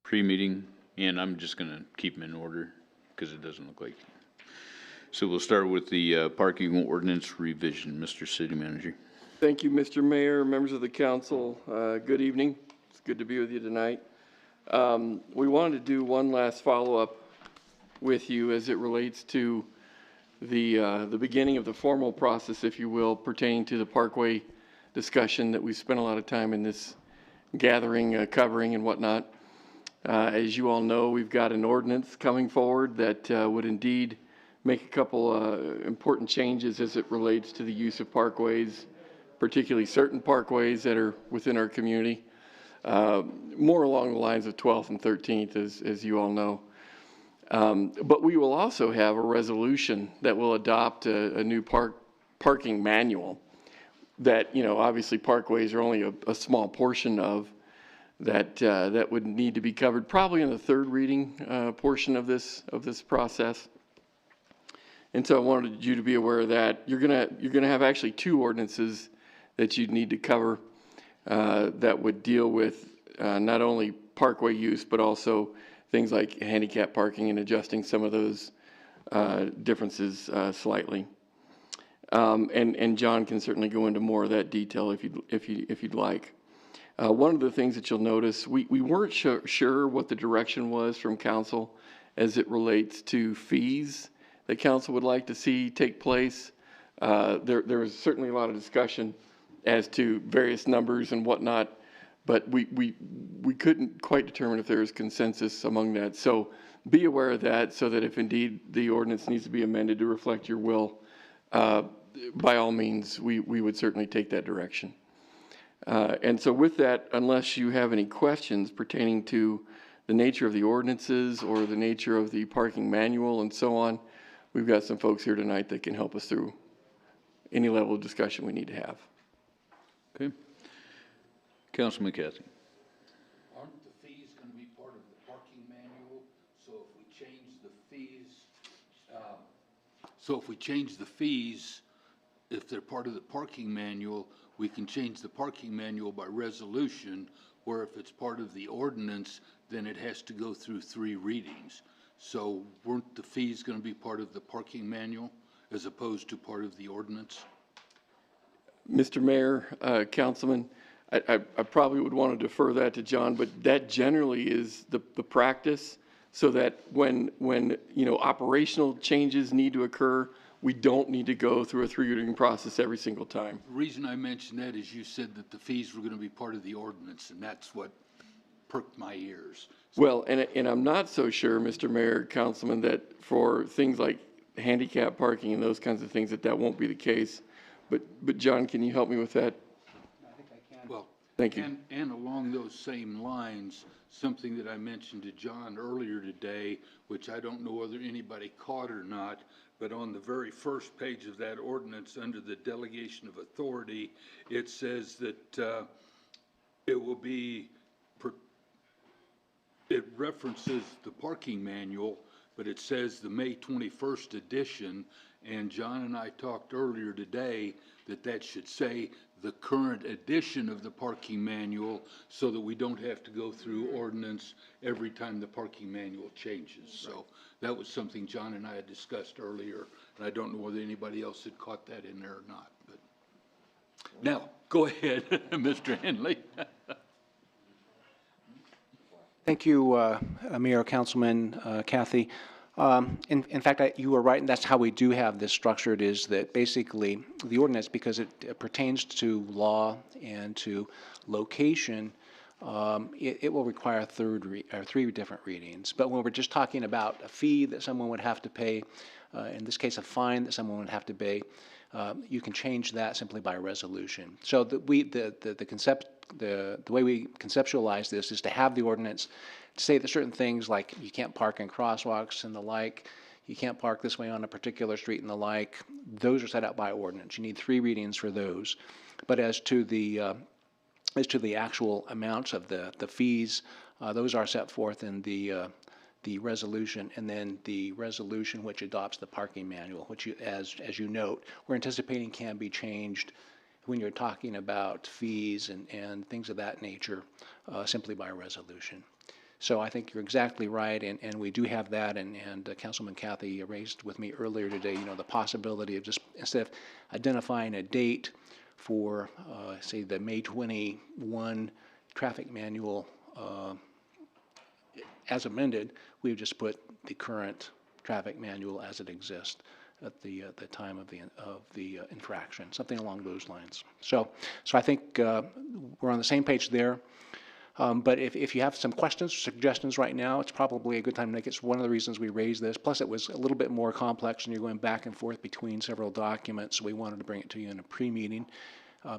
pre-meeting, and I'm just going to keep them in order because it doesn't look like. So we'll start with the parking ordinance revision. Mr. City Manager. Thank you, Mr. Mayor, members of the council. Good evening. It's good to be with you tonight. We wanted to do one last follow-up with you as it relates to the beginning of the formal process, if you will, pertaining to the Parkway discussion that we spent a lot of time in this gathering, covering and whatnot. As you all know, we've got an ordinance coming forward that would indeed make a couple important changes as it relates to the use of parkways, particularly certain parkways that are within our community, more along the lines of 12th and 13th, as you all know. But we will also have a resolution that will adopt a new parking manual that, you know, obviously parkways are only a small portion of that would need to be covered probably in the third reading portion of this process. And so I wanted you to be aware of that. You're gonna have actually two ordinances that you'd need to cover that would deal with not only parkway use, but also things like handicap parking and adjusting some of those differences slightly. And John can certainly go into more of that detail if you'd like. One of the things that you'll notice, we weren't sure what the direction was from council as it relates to fees that council would like to see take place. There was certainly a lot of discussion as to various numbers and whatnot, but we couldn't quite determine if there was consensus among that. So be aware of that, so that if indeed the ordinance needs to be amended to reflect your will, by all means, we would certainly take that direction. And so with that, unless you have any questions pertaining to the nature of the ordinances or the nature of the parking manual and so on, we've got some folks here tonight that can help us through any level of discussion we need to have. Okay. Councilman Cathy. Aren't the fees going to be part of the parking manual? So if we change the fees, if they're part of the parking manual, we can change the parking manual by resolution, where if it's part of the ordinance, then it has to go through 3 readings. So weren't the fees going to be part of the parking manual as opposed to part of the ordinance? Mr. Mayor, Councilman, I probably would want to defer that to John, but that generally is the practice, so that when you know, operational changes need to occur, we don't need to go through a 3-reading process every single time. The reason I mentioned that is you said that the fees were going to be part of the ordinance, and that's what perked my ears. Well, and I'm not so sure, Mr. Mayor, Councilman, that for things like handicap parking and those kinds of things, that won't be the case. But John, can you help me with that? I think I can. Well, thank you. And along those same lines, something that I mentioned to John earlier today, which I don't know whether anybody caught or not, but on the very first page of that ordinance, under the delegation of authority, it says that it will be, it references the parking manual, but it says the May 21st edition, and John and I talked earlier today that should say the current edition of the parking manual, so that we don't have to go through ordinance every time the parking manual changes. So that was something John and I had discussed earlier, and I don't know whether anybody else had caught that in there or not. But now, go ahead, Mr. Henley. Thank you, Mayor, Councilman, Cathy. In fact, you were right, and that's how we do have this structured, is that basically the ordinance, because it pertains to law and to location, it will require 3 different readings. But when we're just talking about a fee that someone would have to pay, in this case a fine that someone would have to pay, you can change that simply by resolution. So the way we conceptualize this is to have the ordinance to say that certain things like you can't park in crosswalks and the like, you can't park this way on a particular street and the like, those are set out by ordinance. You need 3 readings for those. But as to the actual amounts of the fees, those are set forth in the resolution, and then the resolution which adopts the parking manual, which as you note, we're anticipating can be changed when you're talking about fees and things of that nature, simply by resolution. So I think you're exactly right, and we do have that, and Councilman Cathy raised with me earlier today, the possibility of just, instead of identifying a date for, say, the May 21 traffic manual as amended, we would just put the current traffic manual as it exists at the time of the infraction, something along those lines. So I think we're on the same page there. But if you have some questions or suggestions right now, it's probably a good time to make it. It's one of the reasons we raised this. Plus, it was a little bit more complex, and you're going back and forth between several documents. So we wanted to bring it to you in a pre-meeting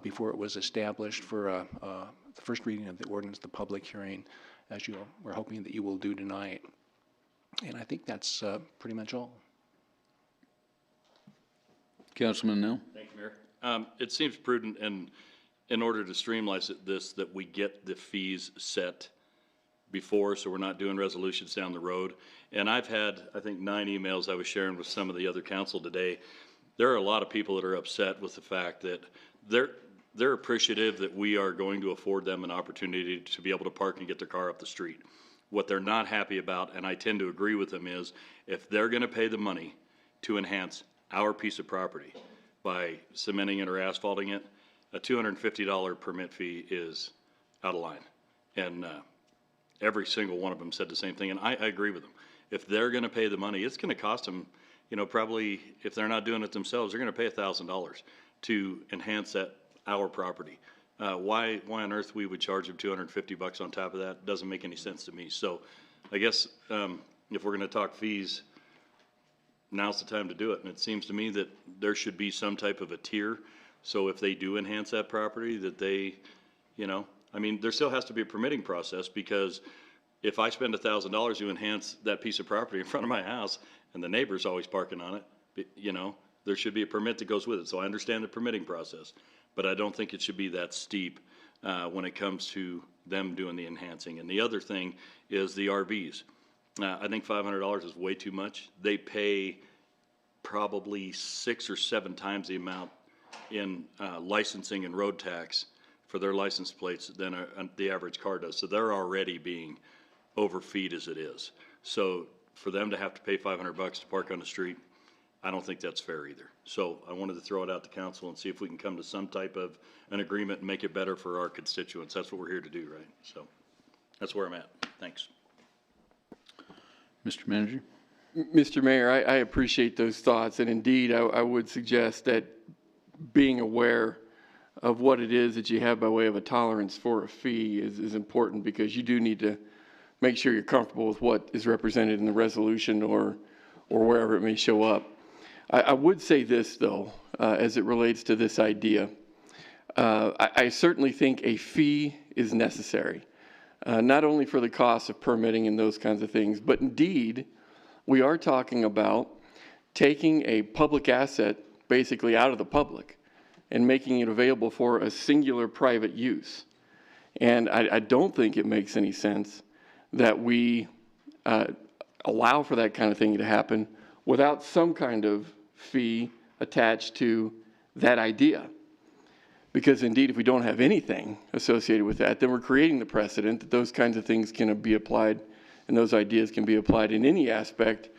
before it was established for the first reading of the ordinance, the public hearing, as we're hoping that you will do tonight. And I think that's pretty much all. Councilman Nell? Thank you, Mayor. It seems prudent, and in order to streamline this, that we get the fees set before, so we're not doing resolutions down the road. And I've had, I think, 9 emails I was sharing with some of the other council today. There are a lot of people that are upset with the fact that they're appreciative that we are going to afford them an opportunity to be able to park and get their car up the street. What they're not happy about, and I tend to agree with them, is if they're going to pay the money to enhance our piece of property by cementing it or asphalting it, a $250 permit fee is out of line. And every single one of them said the same thing, and I agree with them. If they're going to pay the money, it's going to cost them, probably, if they're not doing it themselves, they're going to pay $1,000 to enhance our property. Why on earth we would charge them $250 on top of that doesn't make any sense to me. So I guess if we're going to talk fees, now's the time to do it. And it seems to me that there should be some type of a tier. So if they do enhance that property, that they, there still has to be a permitting process, because if I spend $1,000 to enhance that piece of property in front of my house and the neighbor's always parking on it, there should be a permit that goes with it. So I understand the permitting process, but I don't think it should be that steep when it comes to them doing the enhancing. And the other thing is the RVs. I think $500 is way too much. They pay probably 6 or 7 times the amount in licensing and road tax for their license plates than the average car does. So they're already being overfeed as it is. So for them to have to pay $500 to park on the street, I don't think that's fair either. So I wanted to throw it out to council and see if we can come to some type of an agreement and make it better for our constituents. That's what we're here to do, right? So that's where I'm at. Thanks. Mr. Manager? Mr. Mayor, I appreciate those thoughts, and indeed, I would suggest that being aware of what it is that you have by way of a tolerance for a fee is important, because you do need to make sure you're comfortable with what is represented in the resolution or wherever it may show up. I would say this, though, as it relates to this idea. I certainly think a fee is necessary, not only for the cost of permitting and those kinds of things, but indeed, we are talking about taking a public asset basically out of the public and making it available for a singular private use. And I don't think it makes any sense that we allow for that kind of thing to happen without some kind of fee attached to that idea. Because indeed, if we don't have anything associated with that, then we're creating the precedent that those kinds of things can be applied, and those ideas can be applied in any aspect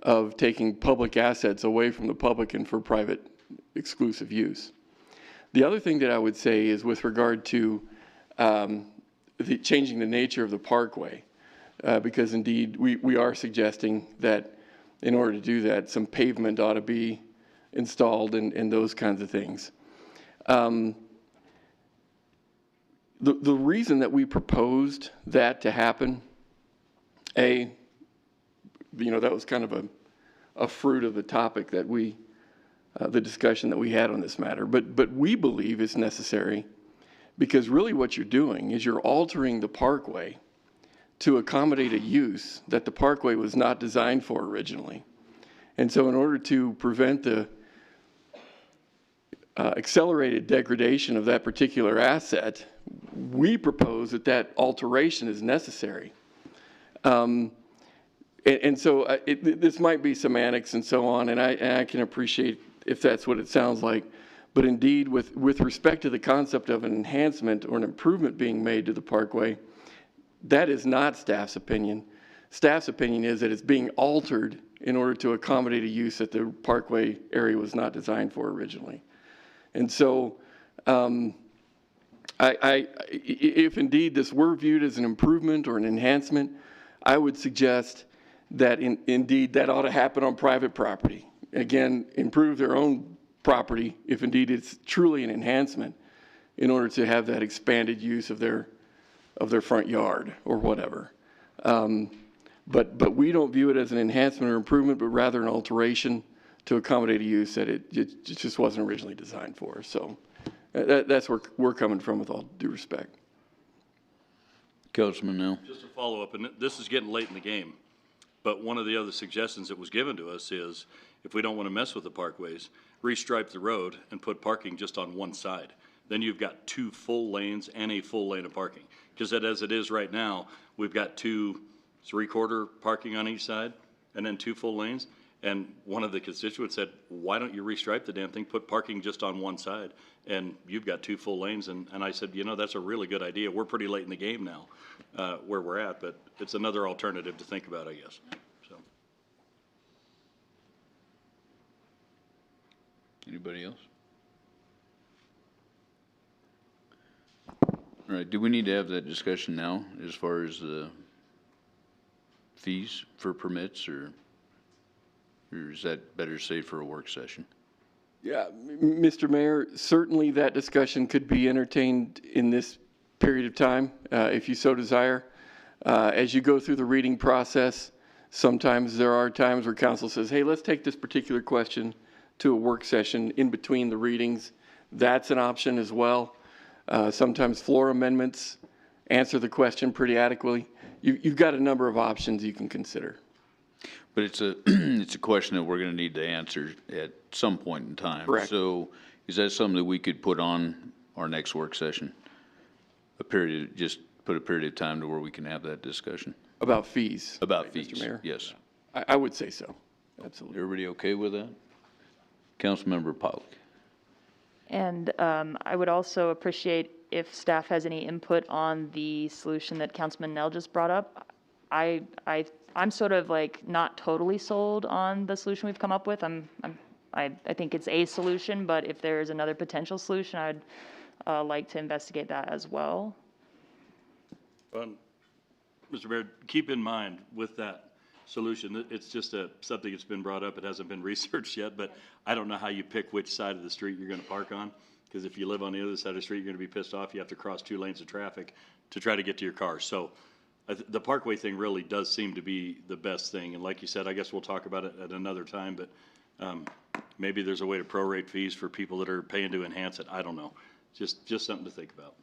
of taking public assets away from the public and for private exclusive use. The other thing that I would say is with regard to changing the nature of the parkway, because indeed we are suggesting that in order to do that, some pavement ought to be installed and those kinds of things. The reason that we proposed that to happen, that was kind of a fruit of the topic that the discussion that we had on this matter. But we believe it's necessary because really what you're doing is you're altering the parkway to accommodate a use that the parkway was not designed for originally. And so in order to prevent the accelerated degradation of that particular asset, we propose that alteration is necessary. And so this might be semantics and so on, and I can appreciate if that's what it sounds like. But indeed, with respect to the concept of an enhancement or an improvement being made to the parkway, That is not staff's opinion. Staff's opinion is that it's being altered in order to accommodate a use that the parkway area was not designed for originally. And so, if indeed this were viewed as an improvement or an enhancement, I would suggest that indeed that ought to happen on private property. Again, improve their own property if indeed it's truly an enhancement in order to have that expanded use of their front yard or whatever. But we don't view it as an enhancement or improvement, but rather an alteration to accommodate a use that it just wasn't originally designed for. So that's where we're coming from, with all due respect. Councilman Nell. Just to follow up, and this is getting late in the game, but one of the other suggestions that was given to us is, if we don't want to mess with the parkways, restripe the road and put parking just on one side. Then you've got 2 full lanes and a full lane of parking. Because as it is right now, we've got 2 3/4 parking on each side and then 2 full lanes. And one of the constituents said, why don't you restripe the damn thing, put parking just on one side, and you've got 2 full lanes? And I said, you know, that's a really good idea. We're pretty late in the game now, where we're at, but it's another alternative to think about, I guess. So. Anybody else? All right, do we need to have that discussion now as far as the fees for permits, or is that better saved for a work session? Yeah, Mr. Mayor, certainly that discussion could be entertained in this period of time, if you so desire. As you go through the reading process, sometimes there are times where council says, hey, let's take this particular question to a work session in between the readings. That's an option as well. Sometimes floor amendments answer the question pretty adequately. You've got a number of options you can consider. But it's a, it's a question that we're gonna need to answer at some point in time. Correct. So is that something that we could put on our next work session? Just put a period of time to where we can have that discussion? About fees. About right, fees, Mr. Mayor? yes. I would say so, absolutely. Everybody okay with that? Councilmember Pollock. And I would also appreciate if staff has any input on the solution that Councilman Nell just brought up. I'm sort of like not totally sold on the solution we've come up with. I think it's a solution, but if there's another potential solution, I'd like to investigate that as well. Mr. Mayor, keep in mind with that solution, it's just something that's been brought up. It hasn't been researched yet, but I don't know how you pick which side of the street you're going to park on. Because if you live on the other side of the street, you're going to be pissed off. You have to cross 2 lanes of traffic to try to get to your car. So the parkway thing really does seem to be the best thing. And like you said, I guess we'll talk about it at another time, but maybe there's a way to prorate fees for people that are paying to enhance it. I don't know. Just something to think about.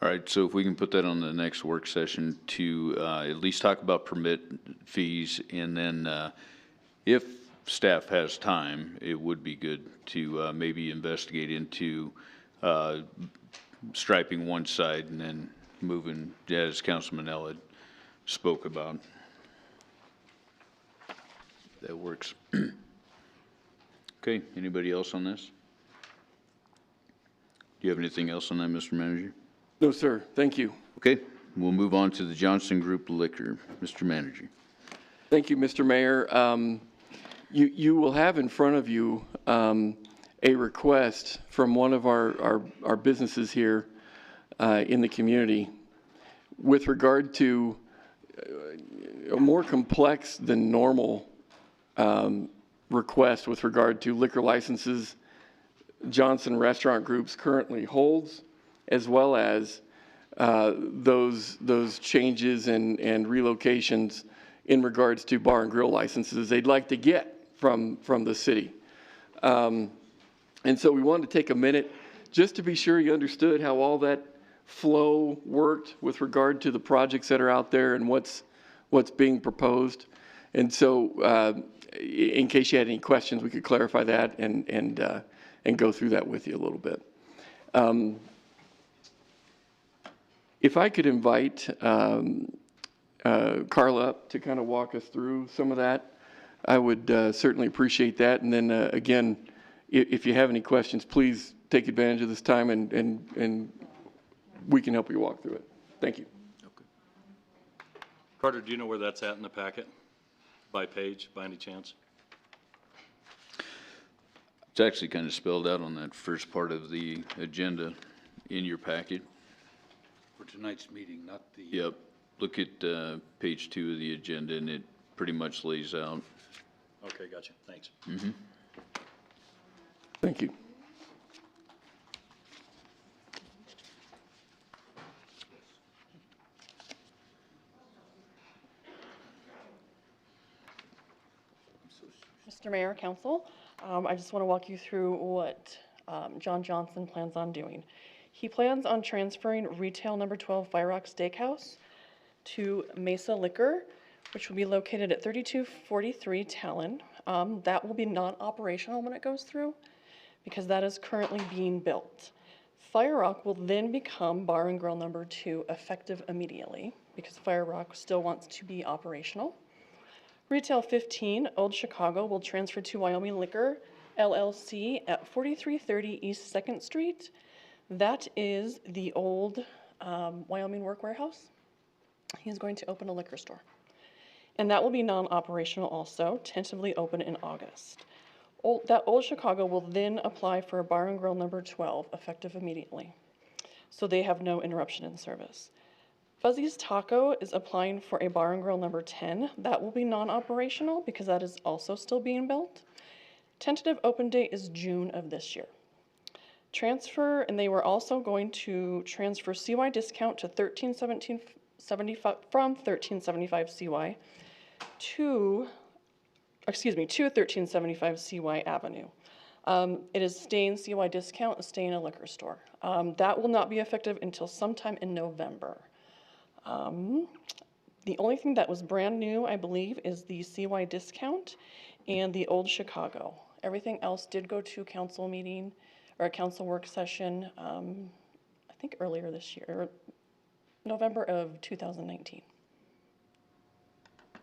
All right, so if we can put that on the next work session to at least talk about permit fees, and then if staff has time, it would be good to maybe investigate into striping one side and then moving, as Councilman Ellett spoke about. That works. Okay, anybody else on this? Do you have anything else on that, Mr. Manager? No, sir. Thank you. Okay, we'll move on to the Johnson Group Liquor. Mr. Manager. Thank you, Mr. Mayor. You will have in front of you a request from one of our businesses here in the community with regard to a more complex than normal request with regard to liquor licenses Johnson Restaurant Groups currently holds, as well as those changes and relocations in regards to bar and grill licenses they'd like to get from the city. And so we wanted to take a minute just to be sure you understood how all that flow worked with regard to the projects that are out there and what's being proposed. And so in case you had any questions, we could clarify that and go through that with you a little bit. If I could invite Carla up to kind of walk us through some of that, I would certainly appreciate that. And then again, if you have any questions, please take advantage of this time and we can help you walk through it. Thank you. Carter, do you know where that's at in the packet? By page, by any chance? It's actually kind of spelled out on that first part of the agenda in your packet. For tonight's meeting, not the. Yep. Look at page 2 of the agenda, and it pretty much lays out. Okay, gotcha, thanks. Thank you. Mr. Mayor, Council, I just want to walk you through what John Johnson plans on doing. He plans on transferring retail number 12 Fire Rock Steakhouse to Mesa Liquor, which will be located at 3243 Talon. That will be non-operational when it goes through because that is currently being built. Fire Rock will then become Bar and Grill number 2 effective immediately because Fire Rock still wants to be operational. Retail 15, Old Chicago, will transfer to Wyoming Liquor LLC at 4330 East 2nd Street. That is the old Wyoming Work Warehouse. He's going to open a liquor store. And that will be non-operational also, tentatively open in August. That Old Chicago will then apply for a Bar and Grill number 12, effective immediately. So they have no interruption in service. Fuzzy's Taco is applying for a Bar and Grill number 10. That will be non-operational because that is also still being built. Tentative open date is June of this year. Transfer, and they were also going to transfer CY discount to 1375 from 1375 CY to 1375 CY Avenue. It is staying CY discount, staying a liquor store. That will not be effective until sometime in November. The only thing that was brand new, I believe, is the CY discount and the Old Chicago. Everything else did go to council meeting or a council work session, I think earlier this year, or November of 2019.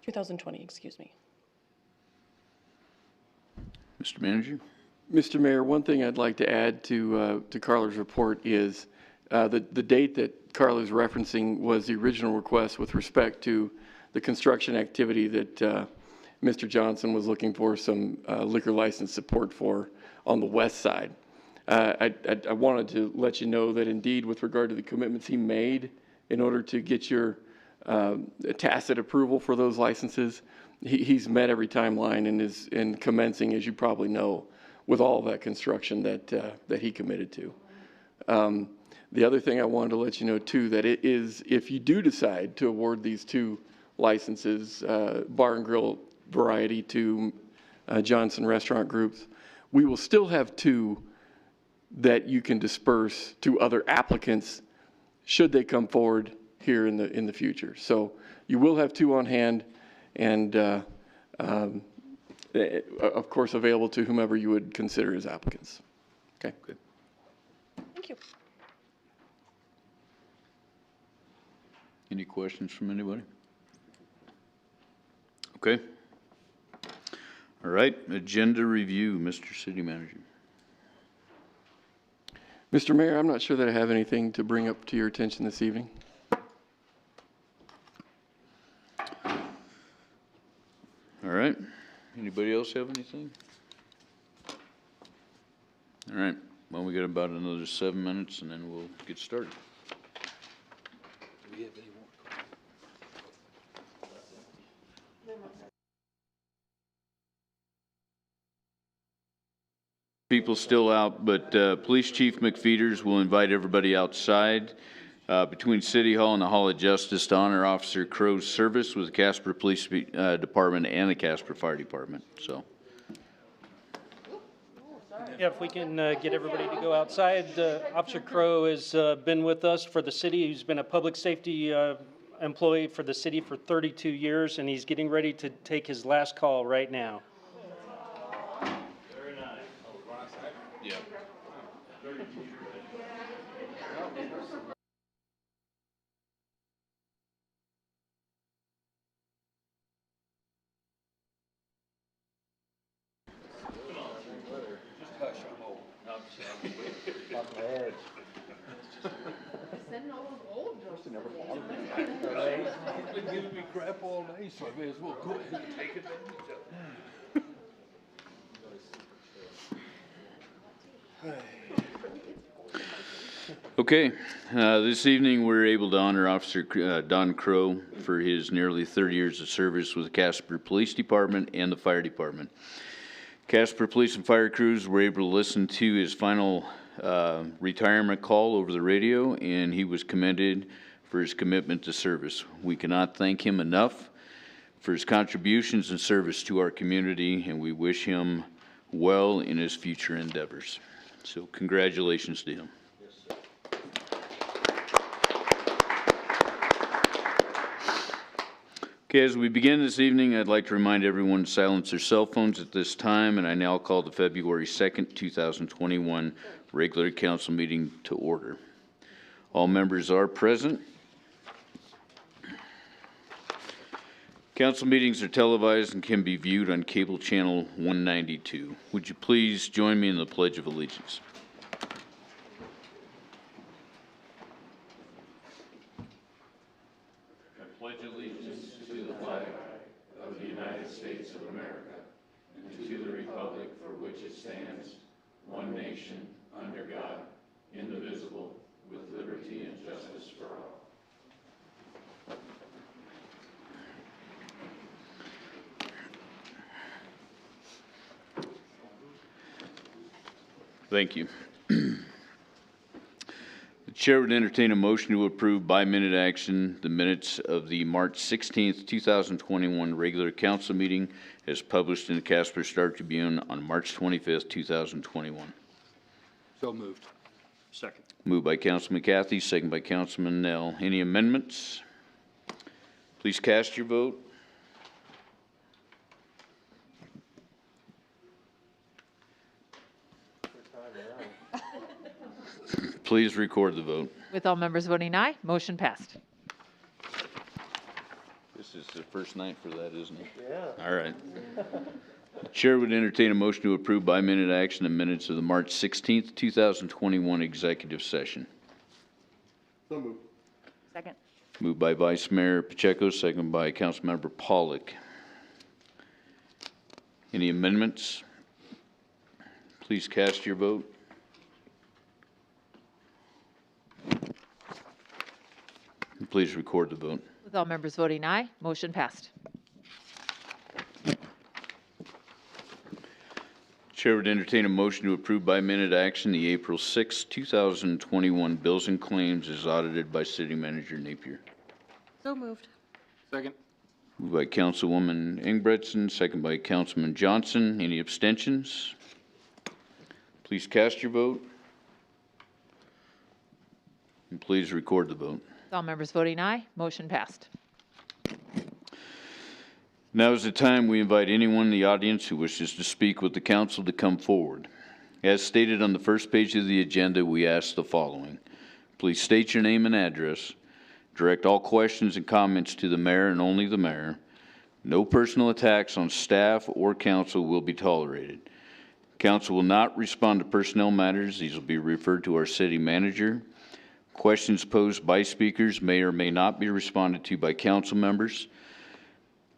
2020, excuse me. Mr. Manager? Mr. Mayor, one thing I'd like to add to Carla's report is the date that Carla's referencing was the original request with respect to the construction activity that Mr. Johnson was looking for some liquor license support for on the west side. I wanted to let you know that indeed, with regard to the commitments he made in order to get your tacit approval for those licenses, he's met every timeline and is commencing, as you probably know, with all of that construction that he committed to. The other thing I wanted to let you know too, that it is, if you do decide to award these 2 licenses, Bar and Grill variety to Johnson Restaurant Groups, we will still have 2 that you can disperse to other applicants should they come forward here in the future. So you will have 2 on hand and of course available to whomever you would consider as applicants. Okay, good. Thank you. Any questions from anybody? Okay. All right, agenda review, Mr. City Manager. Mr. Mayor, I'm not sure that I have anything to bring up to your attention this evening. All right, anybody else have anything? All right, well, we got about another 7 minutes and then we'll get started. Do we have any more? People still out, but Police Chief McFeeters will invite everybody outside between City Hall and the Hall of Justice to honor Officer Crow's service with the Casper Police Department and the Casper Fire Department, so. Yeah, if we can get everybody to go outside. Officer Crow has been with us for the city. He's been a public safety employee for the city for 32 years, and he's getting ready to take his last call right now. Very nice. Yeah. He's been giving me crap all day, so I may as well go ahead and take advantage of it. Okay, this evening, we're able to honor Officer Don Crow for his nearly 30 years of service with the Casper Police Department and the Fire Department. Casper Police and Fire crews were able to listen to his final retirement call over the radio, and he was commended for his commitment to service. We cannot thank him enough for his contributions and service to our community, and we wish him well in his future endeavors. So congratulations to him. Okay, as we begin this evening, I'd like to remind everyone to silence their cell phones at this time, and I now call the February 2nd, 2021 regular council meeting to order. All members are present. Council meetings are televised and can be viewed on cable channel 192. Would you please join me in the Pledge of Allegiance? Thank you. The chair would entertain a motion to approve by minute action the minutes of the March 16th, 2021 regular council meeting as published in the Casper Star Tribune on March 25th, 2021. So moved. Second. Moved by Councilman Cathy, second by Councilman Nell. Any amendments? Please cast your vote. Please record the vote. With all members voting aye, motion passed. This is the first night for that, isn't it? Yeah. All right. Chair would entertain a motion to approve by minute action the minutes of the March 16th, 2021 executive session. So moved. Second. Moved by Vice Mayor Pacheco, second by Councilmember Pollock. Any amendments? Please cast your vote. Please record the vote. With all members voting aye, motion passed. Chair would entertain a motion to approve by minute action the April 6, 2021 bills and claims as audited by City Manager Napier. So moved. Second. Moved by Councilwoman Ingebretson, second by Councilman Johnson. Any abstentions? Please cast your vote. And please record the vote. With all members voting aye, motion passed. Now is the time we invite anyone in the audience who wishes to speak with the council to come forward. As stated on the first page of the agenda, we ask the following. Please state your name and address. Direct all questions and comments to the mayor and only the mayor. No personal attacks on staff or council will be tolerated. Council will not respond to personnel matters. These will be referred to our city manager. Questions posed by speakers may or may not be responded to by council members.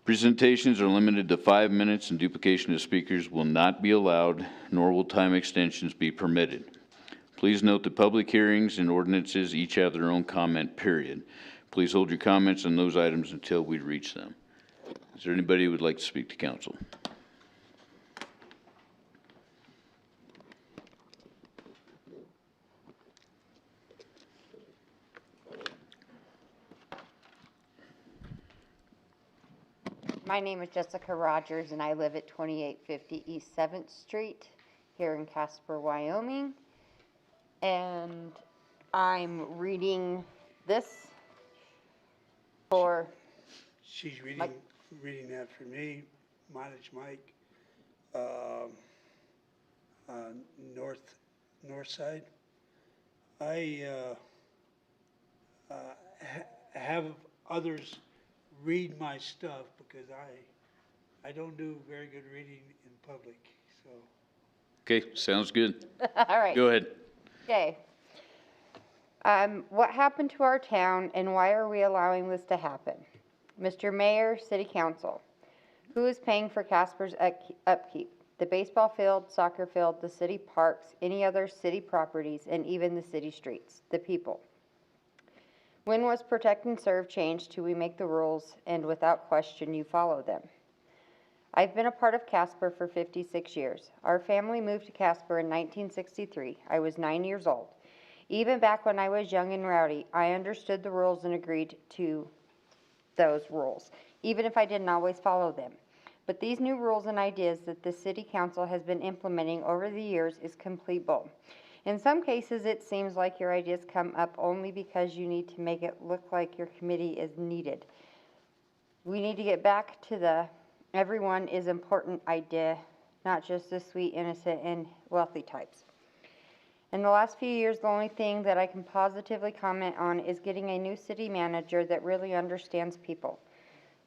Presentations are limited to 5 minutes and duplication of speakers will not be allowed, nor will time extensions be permitted. Please note that public hearings and ordinances each have their own comment period. Please hold your comments on those items until we reach them. Is there anybody who would like to speak to council? My name is Jessica Rogers, and I live at 2850 East 7th Street here in Casper, Wyoming. And I'm reading this for She's reading, Mike. reading that for me, mileage Mike, north side. I have others read my stuff because I don't do very good reading in public, so. Okay, sounds good. all right. Go ahead. Okay. What happened to our town and why are we allowing this to happen? Mr. Mayor, City Council, who is paying for Casper's upkeep? The baseball field, soccer field, the city parks, any other city properties, and even the city streets, the people. When was Protect and Serve changed to we make the rules and without question you follow them? I've been a part of Casper for 56 years. Our family moved to Casper in 1963. I was 9 years old. Even back when I was young and rowdy, I understood the rules and agreed to those rules, even if I didn't always follow them. But these new rules and ideas that the City Council has been implementing over the years is complete bull. In some cases, it seems like your ideas come up only because you need to make it look like your committee is needed. We need to get back to the everyone is important idea, not just the sweet, innocent, and wealthy types. In the last few years, the only thing that I can positively comment on is getting a new city manager that really understands people.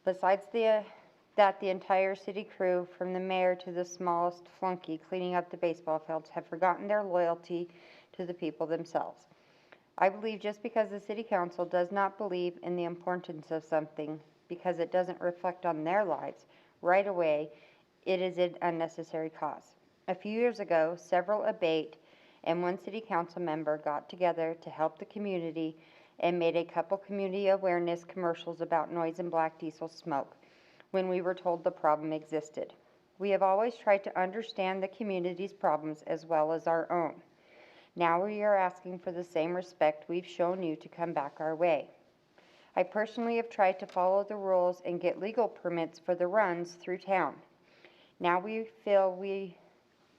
Besides that, the entire city crew, from the mayor to the smallest flunky cleaning up the baseball fields, have forgotten their loyalty to the people themselves. I believe just because the city council does not believe in the importance of something, because it doesn't reflect on their lives right away, it is an unnecessary cause. A few years ago, several abate and one city council member got together to help the community and made a couple community awareness commercials about noise and black diesel smoke when we were told the problem existed. We have always tried to understand the community's problems as well as our own. Now we are asking for the same respect we've shown you to come back our way. I personally have tried to follow the rules and get legal permits for the runs through town. Now we feel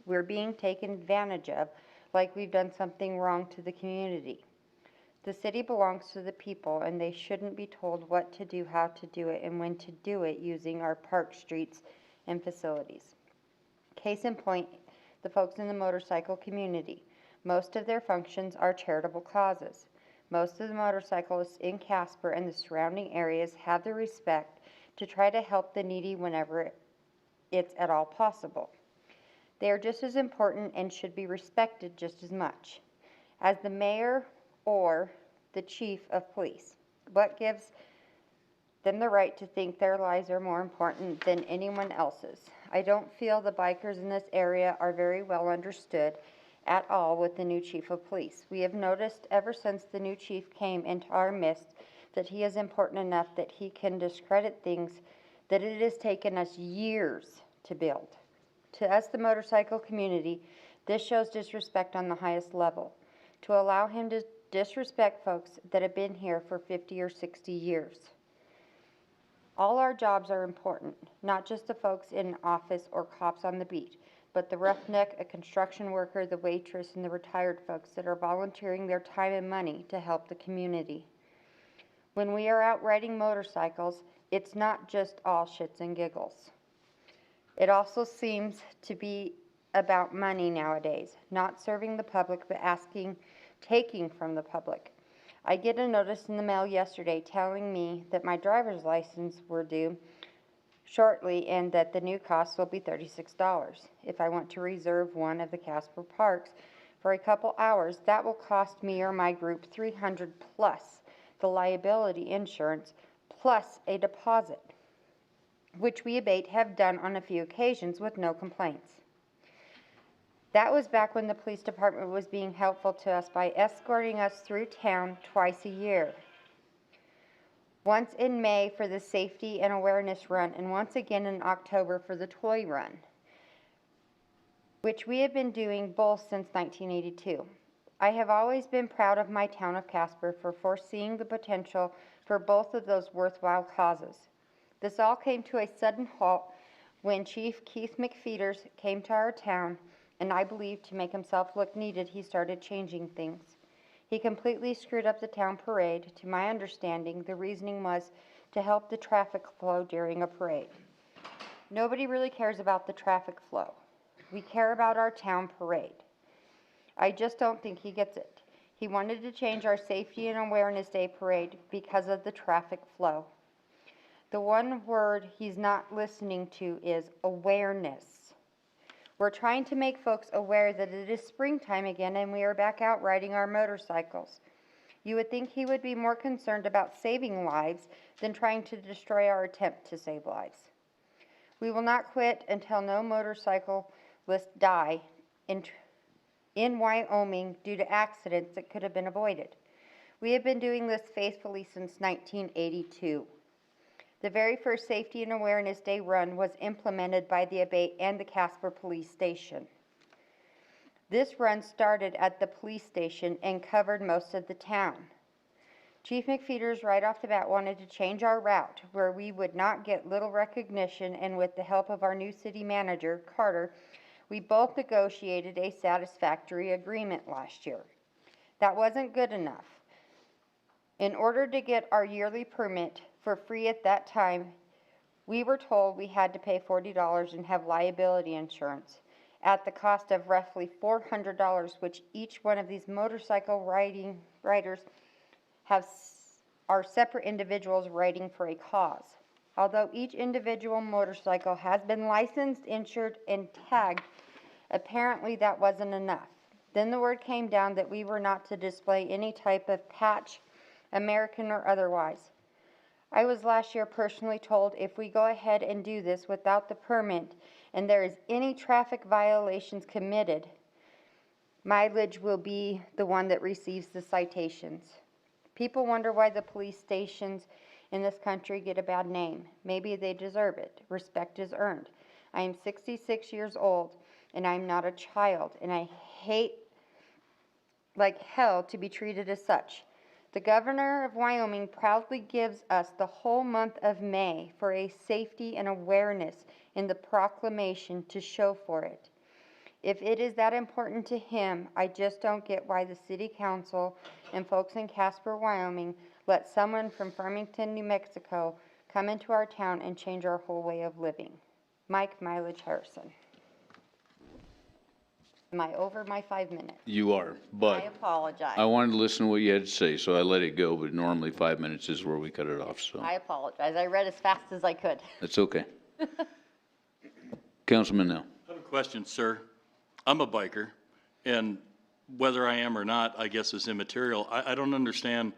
we're being taken advantage of, like we've done something wrong to the community. The city belongs to the people, and they shouldn't be told what to do, how to do it, and when to do it using our park, streets, and facilities. Case in point, the folks in the motorcycle community. Most of their functions are charitable causes. Most of the motorcyclists in Casper and the surrounding areas have the respect to try to help the needy whenever it's at all possible. They are just as important and should be respected just as much as the mayor or the chief of police. What gives them the right to think their lives are more important than anyone else's? I don't feel the bikers in this area are very well understood at all with the new chief of police. We have noticed ever since the new chief came into our midst that he is important enough that he can discredit things that it has taken us years to build. To us, the motorcycle community, this shows disrespect on the highest level. To allow him to disrespect folks that have been here for 50 or 60 years. All our jobs are important, not just the folks in office or cops on the beat, but the roughneck, a construction worker, the waitress, and the retired folks that are volunteering their time and money to help the community. When we are out riding motorcycles, it's not just all shits and giggles. It also seems to be about money nowadays, not serving the public, but taking from the public. I get a notice in the mail yesterday telling me that my driver's license were due shortly and that the new cost will be $36. If I want to reserve one of the Casper parks for a couple hours, that will cost me or my group $300 plus the liability insurance plus a deposit, which we abate have done on a few occasions with no complaints. That was back when the police department was being helpful to us by escorting us through town twice a year. Once in May for the safety and awareness run, and once again in October for the toy run, which we have been doing both since 1982. I have always been proud of my town of Casper for foreseeing the potential for both of those worthwhile causes. This all came to a sudden halt when Chief Keith McFeeters came to our town, and I believe to make himself look needed, he started changing things. He completely screwed up the town parade. To my understanding, the reasoning was to help the traffic flow during a parade. Nobody really cares about the traffic flow. We care about our town parade. I just don't think he gets it. He wanted to change our Safety and Awareness Day parade because of the traffic flow. The one word he's not listening to is awareness. We're trying to make folks aware that it is springtime again and we are back out riding our motorcycles. You would think he would be more concerned about saving lives than trying to destroy our attempt to save lives. We will not quit until no motorcyclists die in Wyoming due to accidents that could have been avoided. We have been doing this faithfully since 1982. The very first Safety and Awareness Day run was implemented by the Abate and the Casper Police Station. This run started at the police station and covered most of the town. Chief McFeeters right off the bat wanted to change our route where we would not get little recognition, and with the help of our new city manager, Carter, we both negotiated a satisfactory agreement last year. That wasn't good enough. In order to get our yearly permit for free at that time, we were told we had to pay $40 and have liability insurance at the cost of roughly $400, which each one of these motorcycle riders are separate individuals riding for a cause. Although each individual motorcycle has been licensed, insured, and tagged, apparently that wasn't enough. Then the word came down that we were not to display any type of patch, American or otherwise. I was last year personally told if we go ahead and do this without the permit and there is any traffic violations committed, mileage will be the one that receives the citations. People wonder why the police stations in this country get a bad name. Maybe they deserve it. Respect is earned. I am 66 years old and I'm not a child, and I hate like hell to be treated as such. The governor of Wyoming proudly gives us the whole month of May for a safety and awareness in the proclamation to show for it. If it is that important to him, I just don't get why the city council and folks in Casper, Wyoming let someone from Farmington, New Mexico come into our town and change our whole way of living. Mike Mileage Harrison. Am I over my 5 minutes? You are, I but apologize. I wanted to listen to what you had to say, so I let it go, but normally 5 minutes is where we cut it off, so I apologize. I read as fast as I could. that's okay. Councilman Nell. I have a question, sir. I'm a biker, and whether I am or not, I guess is immaterial. I don't understand.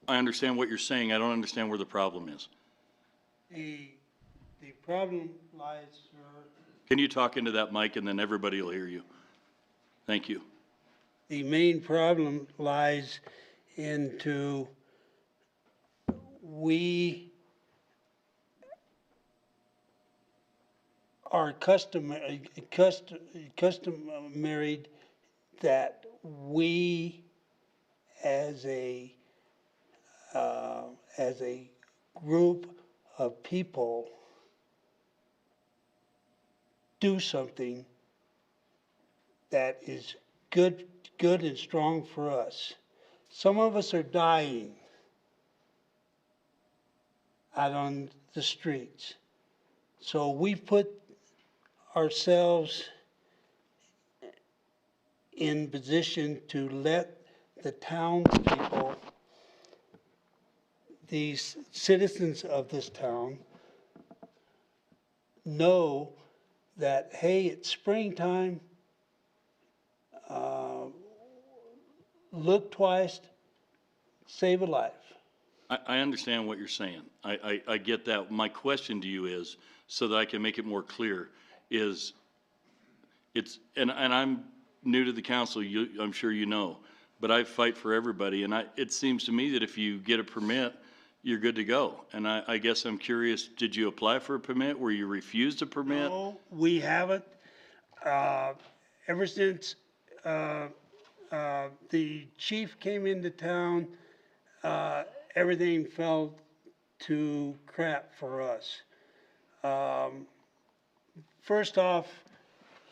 I understand what you're saying. I don't understand where the problem is. The problem lies, sir, Can you talk into that mic and then everybody will hear you? Thank you. the main problem lies into we are customary that we as a group of people do something that is good and strong for us. Some of us are dying out on the streets. So we put ourselves in position to let the townspeople, these citizens of this town, know that, hey, it's springtime, look twice, save a life. I understand what you're saying. I get that. My question to you is, so that I can make it more clear, is and I'm new to the council, I'm sure you know, but I fight for everybody, and it seems to me that if you get a permit, you're good to go. And I guess I'm curious, did you apply for a permit? Were you refused a permit? No, we haven't. Ever since the chief came into town, everything fell to crap for us. First off,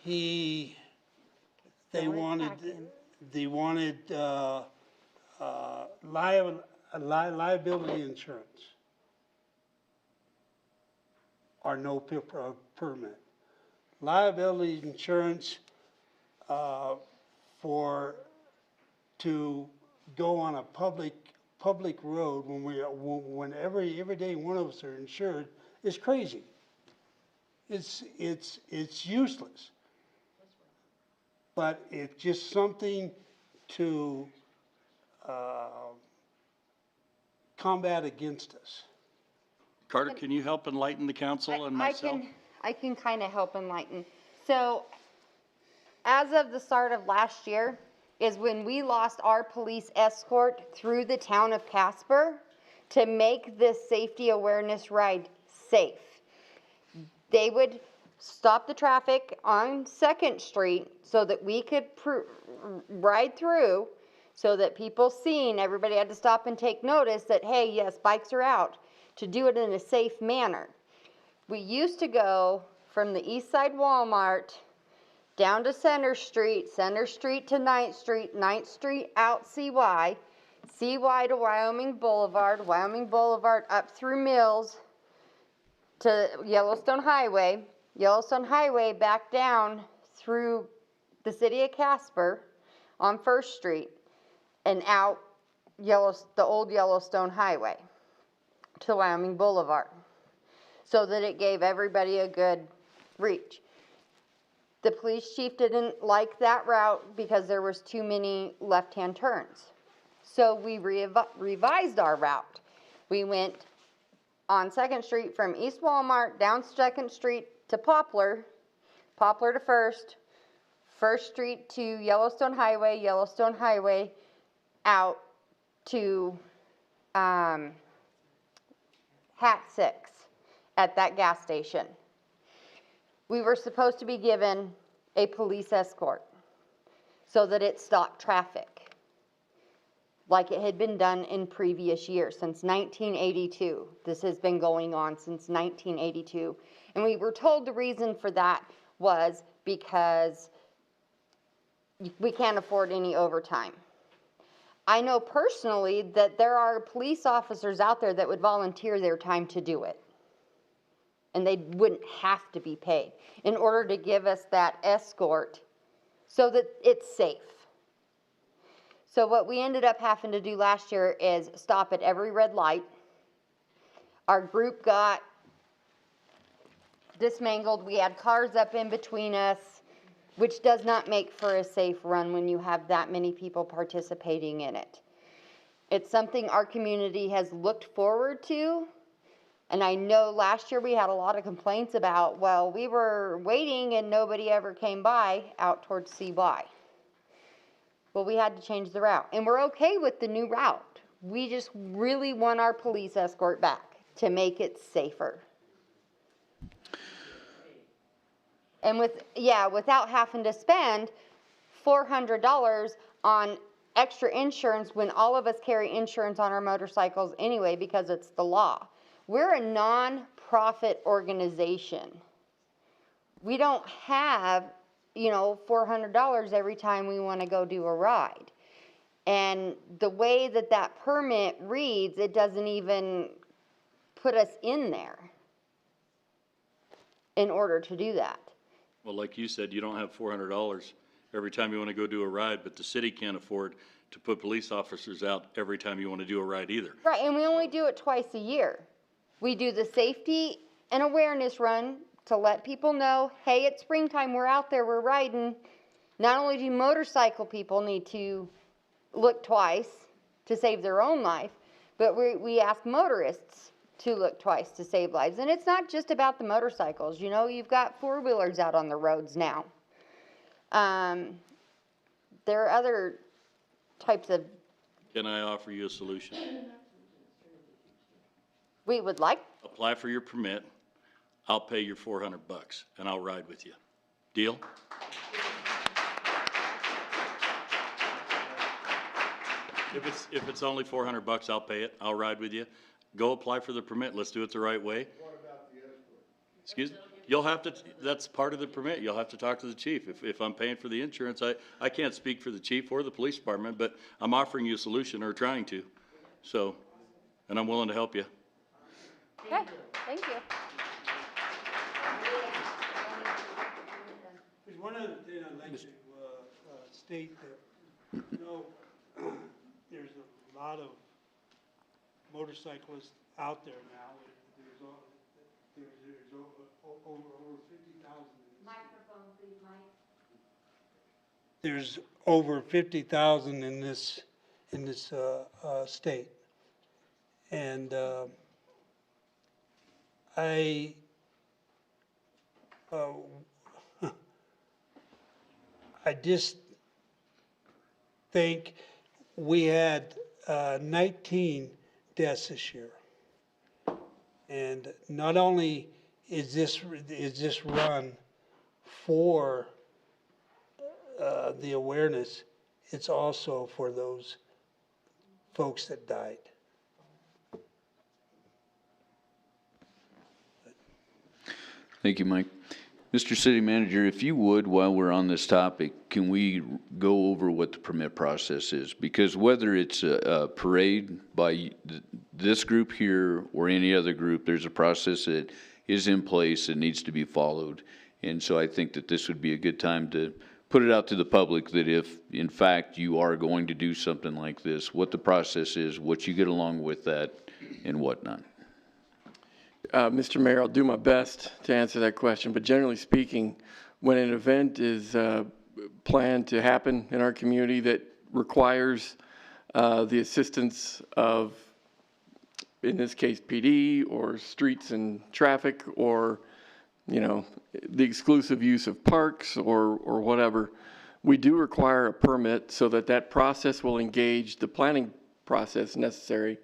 they wanted liability insurance or no permit. Liability insurance to go on a public road when every day one of us are insured is crazy. It's useless. But it's just something to combat against us. Carter, can you help enlighten the council and myself? I can kind of help enlighten. So, as of the start of last year is when we lost our police escort through the town of Casper to make this safety awareness ride safe. They would stop the traffic on 2nd Street so that we could ride through, so that people seen, everybody had to stop and take notice that, hey, yes, bikes are out, to do it in a safe manner. We used to go from the East Side Walmart down to Center Street to 9th Street, 9th Street out CY, CY to Wyoming Boulevard up through Mills to Yellowstone Highway back down through the city of Casper on 1st Street and out the old Yellowstone Highway to Wyoming Boulevard, so that it gave everybody a good reach. The police chief didn't like that route because there was too many left-hand turns. So we revised our route. We went on 2nd Street from East Walmart down 2nd Street to Poplar to 1st, 1st Street to Yellowstone Highway out to Hat 6 at that gas station. We were supposed to be given a police escort so that it stopped traffic, like it had been done in previous years, since 1982. This has been going on since 1982. And we were told the reason for that was because we can't afford any overtime. I know personally that there are police officers out there that would volunteer their time to do it, and they wouldn't have to be paid in order to give us that escort so that it's safe. So what we ended up having to do last year is stop at every red light. Our group got dismangled. We had cars up in between us, which does not make for a safe run when you have that many people participating in it. It's something our community has looked forward to. And I know last year we had a lot of complaints about, well, we were waiting and nobody ever came by out towards CY. Well, we had to change the route. And we're okay with the new route. We just really want our police escort back to make it safer. And without having to spend $400 on extra insurance when all of us carry insurance on our motorcycles anyway because it's the law. We're a non-profit organization. We don't have, $400 every time we want to go do a ride. And the way that permit reads, it doesn't even put us in there in order to do that. Well, like you said, you don't have $400 every time you want to go do a ride, but the city can't afford to put police officers out every time you want to do a ride either. Right, and we only do it twice a year. We do the safety and awareness run to let people know, hey, it's springtime, we're out there, we're riding. Not only do motorcycle people need to look twice to save their own life, but we ask motorists to look twice to save lives. And it's not just about the motorcycles. You've got four-wheelers out on the roads now. There are other types of... Can I offer you a solution? We would like... Apply for your permit. I'll pay your $400 and I'll ride with you. Deal? If it's only $400, I'll pay it. I'll ride with you. Go apply for the permit. Let's do it the right way. What about the escort? Excuse me? You'll have to, that's part of the permit. You'll have to talk to the chief. If I'm paying for the insurance, I can't speak for the chief or the police department, but I'm offering you a solution, or trying to. So, and I'm willing to help you. Okay, thank you. There's one other thing I'd like to state that, there's a lot of motorcyclists out there now. There's over 50,000. Microphone, please, Mike. There's over 50,000 in in this state. And I I just think we had 19 deaths this year. And not only is this run for the awareness, it's also for those folks that died. Thank you, Mike. Mr. City Manager, if you would, while we're on this topic, can we go over what the permit process is? Because whether it's a parade by this group here or any other group, there's a process that is in place that needs to be followed. And so I think that this would be a good time to put it out to the public that if, in fact, you are going to do something like this, what the process is, what you get along with that, and whatnot. Mr. Mayor, I'll do my best to answer that question, but generally speaking, when an event is planned to happen in our community that requires the assistance of, in this case, PD or streets and traffic, or, you know, the exclusive use of parks or whatever, we do require a permit so that that process will engage the planning process necessary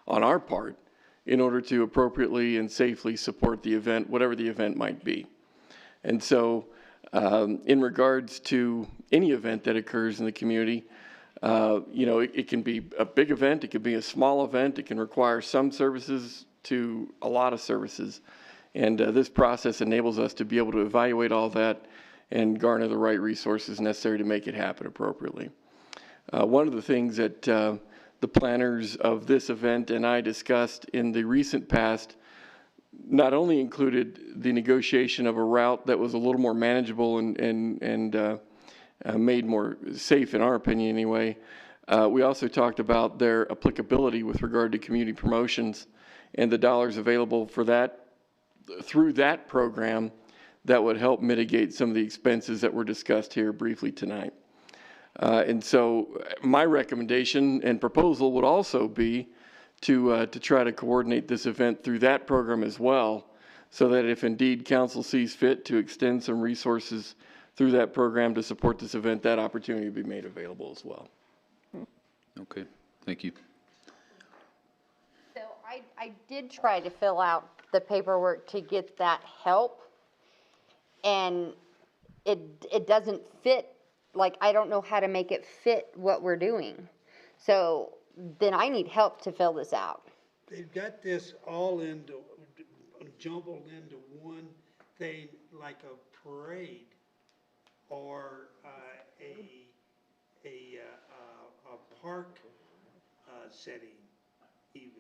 on our part in order to appropriately and safely support the event, whatever the event might be. And so in regards to any event that occurs in the community, you know, it can be a big event, it can be a small event, it can require some services to a lot of services. And this process enables us to be able to evaluate all that and garner the right resources necessary to make it happen appropriately. One of the things that the planners of this event and I discussed in the recent past not only included the negotiation of a route that was a little more manageable and made more safe, in our opinion anyway, we also talked about their applicability with regard to community promotions and the dollars available for that through that program that would help mitigate some of the expenses that were discussed here briefly tonight. And so my recommendation and proposal would also be to try to coordinate this event through that program as well, so that if indeed council sees fit to extend some resources through that program to support this event, that opportunity would be made available as well. Okay, thank you. So I did try to fill out the paperwork to get that help, and it doesn't fit. Like, I don't know how to make it fit what we're doing. So then I need help to fill this out. They've got this all jumbled into one thing, like a parade or a park setting even.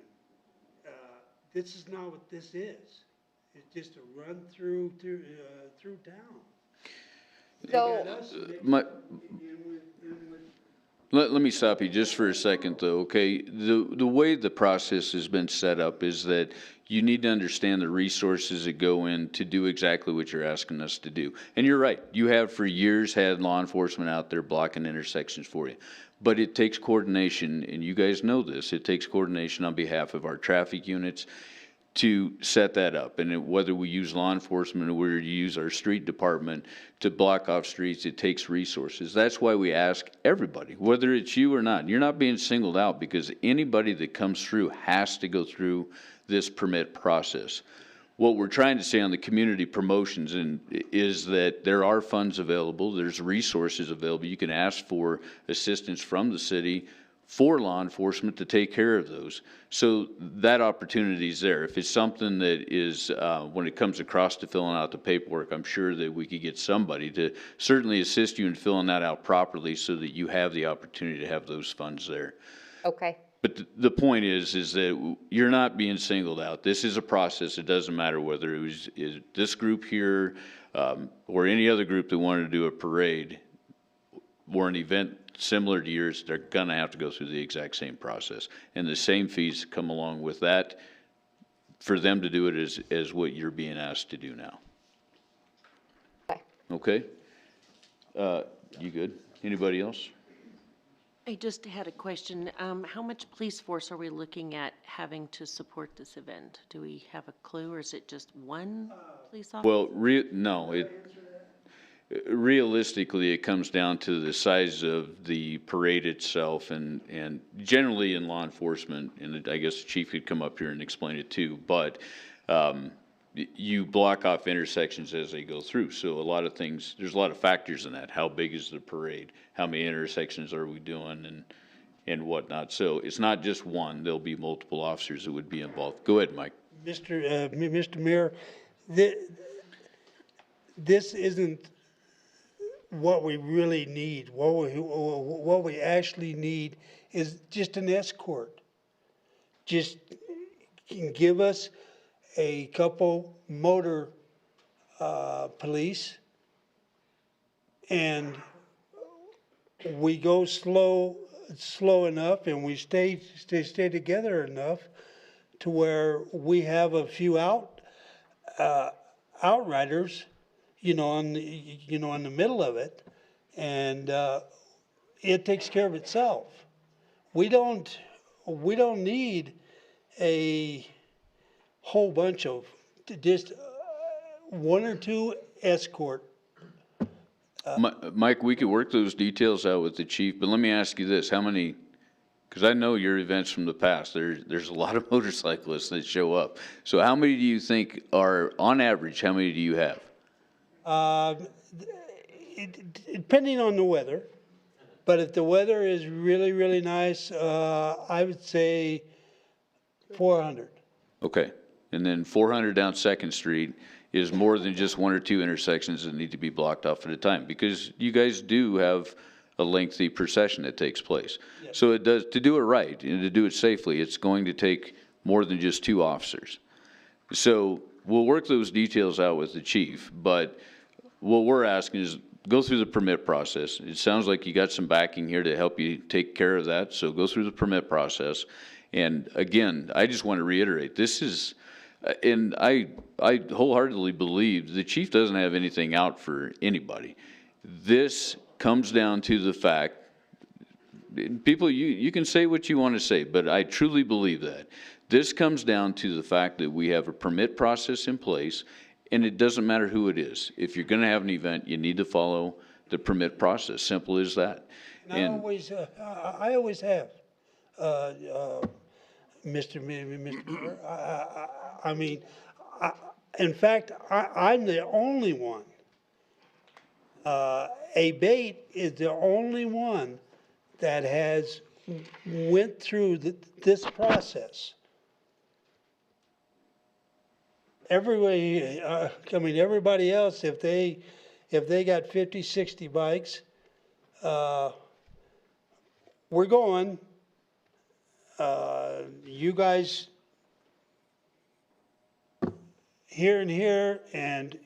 This is not what this is. It's just a run through town. So, Let me stop you just for a second, though, okay? The way the process has been set up is that you need to understand the resources that go in to do exactly what you're asking us to do. And you're right, you have for years had law enforcement out there blocking intersections for you. But it takes coordination, and you guys know this, it takes coordination on behalf of our traffic units to set that up. And whether we use law enforcement or we use our street department to block off streets, it takes resources. That's why we ask everybody, whether it's you or not. You're not being singled out, because anybody that comes through has to go through this permit process. What we're trying to say on the community promotions is that there are funds available, there's resources available. You can ask for assistance from the city for law enforcement to take care of those. So that opportunity is there. If it's something that is, when it comes across to filling out the paperwork, I'm sure that we could get somebody to certainly assist you in filling that out properly so that you have the opportunity to have those funds there. okay. But the point is that you're not being singled out. This is a process. It doesn't matter whether it was this group here or any other group that wanted to do a parade or an event similar to yours. They're going to have to go through the exact same process. And the same fees come along with that for them to do it as what you're being asked to do now. Okay. Okay? You good? Anybody else? I just had a question. How much police force are we looking at having to support this event? Do we have a clue, or is it just one police officer? Well, no, realistically, it comes down to the size of the parade itself, and generally in law enforcement, and I guess the chief could come up here and explain it too, but you block off intersections as they go through. So a lot of things, there's a lot of factors in that. How big is the parade? How many intersections are we doing and whatnot? So it's not just one. There'll be multiple officers that would be involved. Go ahead, Mike. Mr. Mayor, this isn't what we really need. What we actually need is just an escort. Just give us a couple motor police, and we go slow enough, and we stay together enough to where we have a few outriders, in the middle of it, and it takes care of itself. We don't need a whole bunch of, just one or two escort. Mike, we could work those details out with the chief, but let me ask you this, how many, because I know your events from the past, there's a lot of motorcyclists that show up. So how many do you think are, on average, how many do you have? Depending on the weather, but if the weather is really, really nice, I would say 400. Okay, and then 400 down Second Street is more than just one or two intersections that need to be blocked off at a time, because you guys do have a lengthy procession that takes place. Yes. So it does, to do it right and to do it safely, it's going to take more than just two officers. So we'll work those details out with the chief, but what we're asking is go through the permit process. It sounds like you got some backing here to help you take care of that, so go through the permit process. And again, I just want to reiterate, this is, and I wholeheartedly believe the chief doesn't have anything out for anybody. This comes down to the fact, people, you can say what you want to say, but I truly believe that. This comes down to the fact that we have a permit process in place, and it doesn't matter who it is. If you're going to have an event, you need to follow the permit process. Simple as that. And I always have, Mr. Mayor. I mean, in fact, I'm the only one. ABATE is the only one that has went through this process. Everybody else, if they got 50, 60 bikes, we're going. You guys here and here, and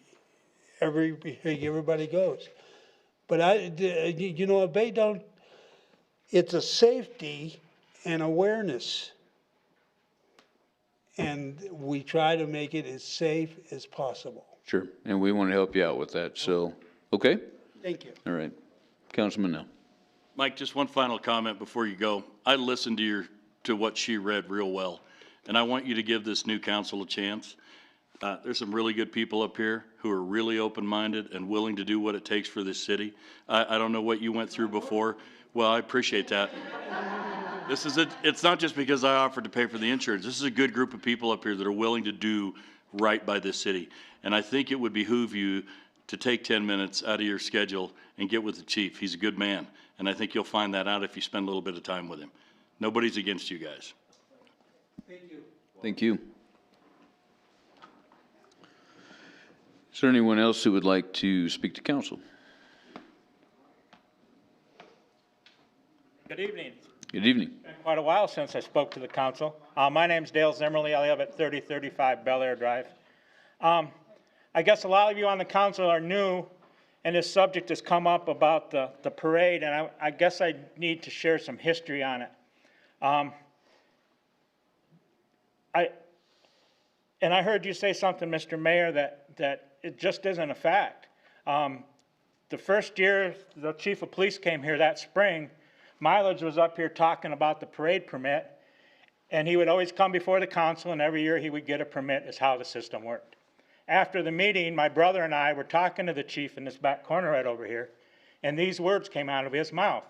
everybody goes. But they don't. It's a safety and awareness, and we try to make it as safe as possible. Sure, and we want to help you out with that. So, okay. Thank you. All right, Councilman Nell. Mike, just one final comment before you go. I listened to what she read real well, and I want you to give this new council a chance. There's some really good people up here who are really open-minded and willing to do what it takes for this city. I don't know what you went through before. Well, I appreciate that. It's not just because I offered to pay for the insurance. This is a good group of people up here that are willing to do right by this city. And I think it would behoove you to take 10 minutes out of your schedule and get with the chief. He's a good man. And I think you'll find that out if you spend a little bit of time with him. Nobody's against you guys. Thank you. Thank you. Is there anyone else who would like to speak to council? Good evening. Good evening. It's been quite a while since I spoke to the council. My name's Dale Zimmerly. I live at 3035 Bel Air Drive. I guess a lot of you on the council are new, and this subject has come up about the parade, and I guess I need to share some history on it. I heard you say something, Mr. Mayor, that it just isn't a fact. The first year the chief of police came here that spring, Mileage was up here talking about the parade permit, and he would always come before the council, and every year he would get a permit, is how the system worked. After the meeting, my brother and I were talking to the chief in this back corner right over here, and these words came out of his mouth.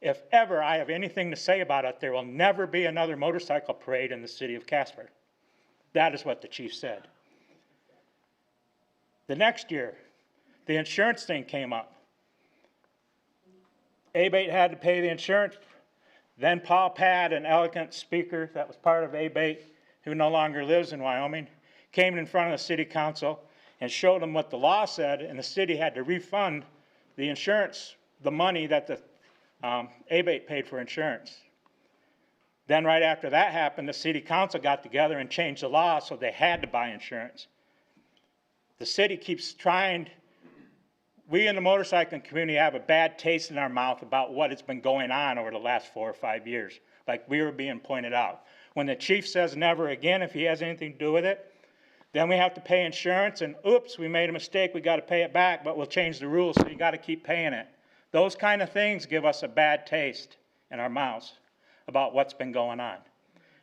If ever I have anything to say about it, there will never be another motorcycle parade in the city of Casper. That is what the chief said. The next year, the insurance thing came up. ABATE had to pay the insurance. Then Paul Pad, an elegant speaker that was part of ABATE, who no longer lives in Wyoming, came in front of the city council and showed them what the law said, and the city had to refund the insurance, the money that the ABATE paid for insurance. Then right after that happened, the city council got together and changed the law so they had to buy insurance. The city keeps trying. We in the motorcycling community have a bad taste in our mouth about what has been going on over the last 4 or 5 years, like we were being pointed out. When the chief says never again if he has anything to do with it, then we have to pay insurance, and oops, we made a mistake, we got to pay it back, but we'll change the rules, so you got to keep paying it. Those kind of things give us a bad taste in our mouths about what's been going on.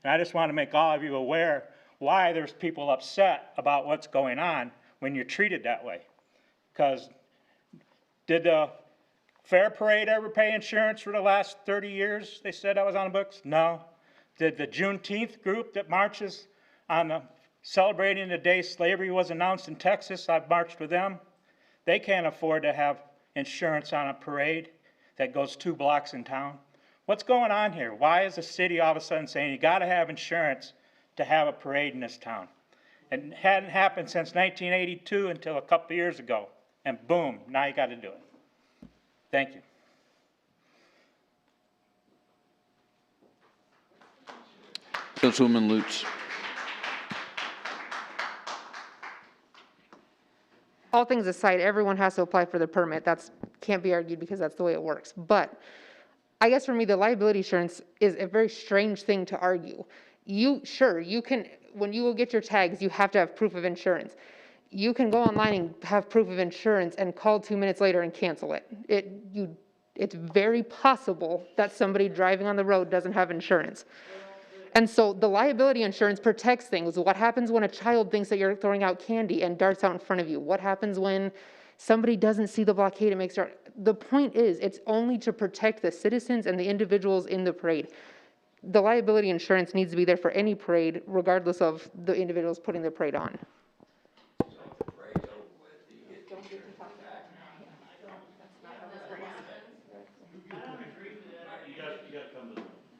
And I just want to make all of you aware why there's people upset about what's going on when you're treated that way. Because did the Fair Parade ever pay insurance for the last 30 years? They said that was on the books? No. Did the Juneteenth group that marches on celebrating the day slavery was announced in Texas? I've marched with them. They can't afford to have insurance on a parade that goes 2 blocks in town. What's going on here? Why is the city all of a sudden saying you got to have insurance to have a parade in this town? It hadn't happened since 1982 until a couple of years ago. And boom, now you got to do it. Thank you. Councilwoman Lutz. All things aside, everyone has to apply for the permit. That's can't be argued because that's the way it works. But I guess for me, the liability insurance is a very strange thing to argue. You can, when you will get your tags, you have to have proof of insurance. You can go online and have proof of insurance and call 2 minutes later and cancel it. It's very possible that somebody driving on the road doesn't have insurance. And so the liability insurance protects things. What happens when a child thinks that you're throwing out candy and darts out in front of you? What happens when somebody doesn't see the blockade and makes it? The point is, it's only to protect the citizens and the individuals in the parade. The liability insurance needs to be there for any parade, regardless of the individuals putting the parade on.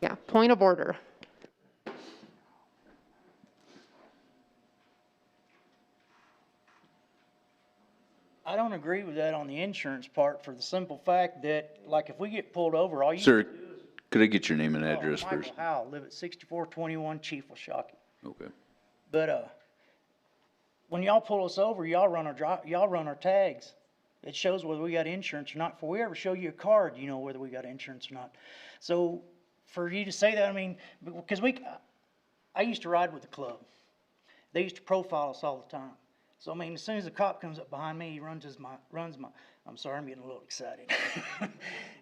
Yeah, point of order. I don't agree with that on the insurance part for the simple fact that, like, if we get pulled over, all you Sir, do is... could I get your name and address Michael first? Howell, live at 6421 Chief Washakie. Okay. But, when y'all pull us over, y'all run our tags. It shows whether we got insurance or not. Before we ever show you a card, you know whether we got insurance or not. So, for you to say that, I mean, because I used to ride with the club. They used to profile us all the time. So, I mean, as soon as the cop comes up behind me, he runs my, I'm sorry, I'm getting a little excited.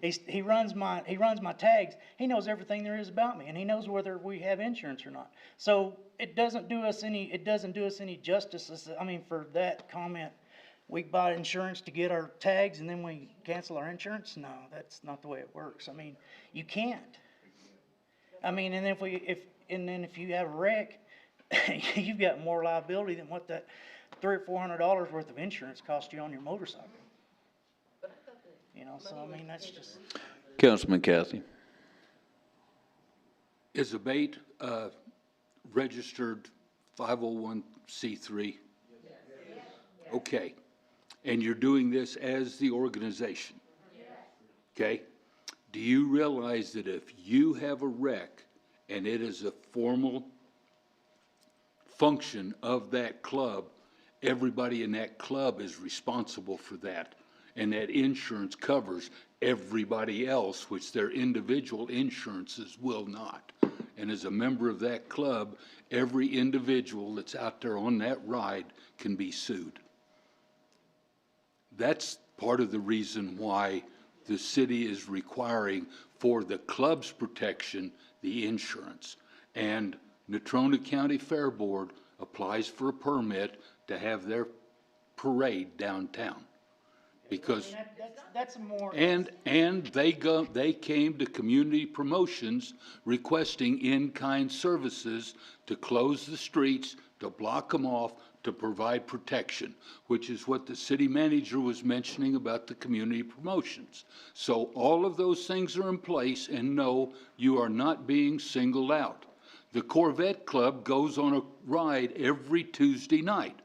he runs my tags. He knows everything there is about me, and he knows whether we have insurance or not. So it doesn't do us any justice. I mean, for that comment, we buy insurance to get our tags and then we cancel our insurance. No, that's not the way it works. I mean, you can't. I mean, and if you have a wreck, you've got more liability than what that $300 or $400 worth of insurance cost you on your motorcycle. You know, so I mean, that's just. Councilman Cathy. Is ABATE registered 501c3? Okay. And you're doing this as the organization? Okay. Do you realize that if you have a wreck and it is a formal function of that club, everybody in that club is responsible for that? And that insurance covers everybody else, which their individual insurances will not. And as a member of that club, every individual that's out there on that ride can be sued. That's part of the reason why the city is requiring for the club's protection, the insurance. And Natrona County Fair Board applies for a permit to have their parade downtown. Because, That's a more. and they came to community promotions requesting in-kind services to close the streets, to block them off, to provide protection, which is what the city manager was mentioning about the community promotions. So all of those things are in place, and no, you are not being singled out. The Corvette Club goes on a ride every Tuesday night.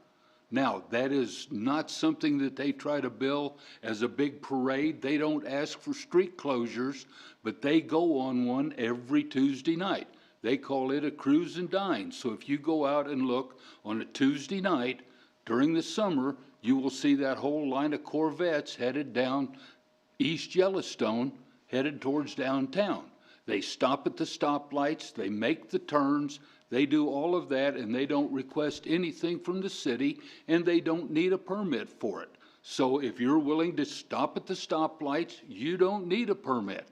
Now, that is not something that they try to bill as a big parade. They don't ask for street closures, but they go on one every Tuesday night. They call it a cruise and dine. So if you go out and look on a Tuesday night during the summer, you will see that whole line of Corvettes headed down East Yellowstone, headed towards downtown. They stop at the stoplights, they make the turns, they do all of that, and they don't request anything from the city, and they don't need a permit for it. So if you're willing to stop at the stoplights, you don't need a permit.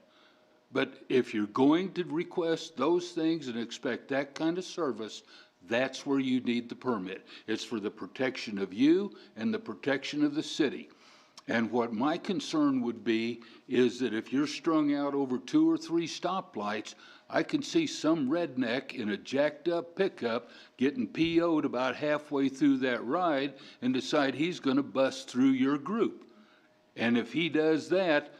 But if you're going to request those things and expect that kind of service, that's where you need the permit. It's for the protection of you and the protection of the city. And what my concern would be is that if you're strung out over 2 or 3 stoplights, I can see some redneck in a jacked up pickup getting PO'd about halfway through that ride and decide he's going to bust through your group. And if he does that,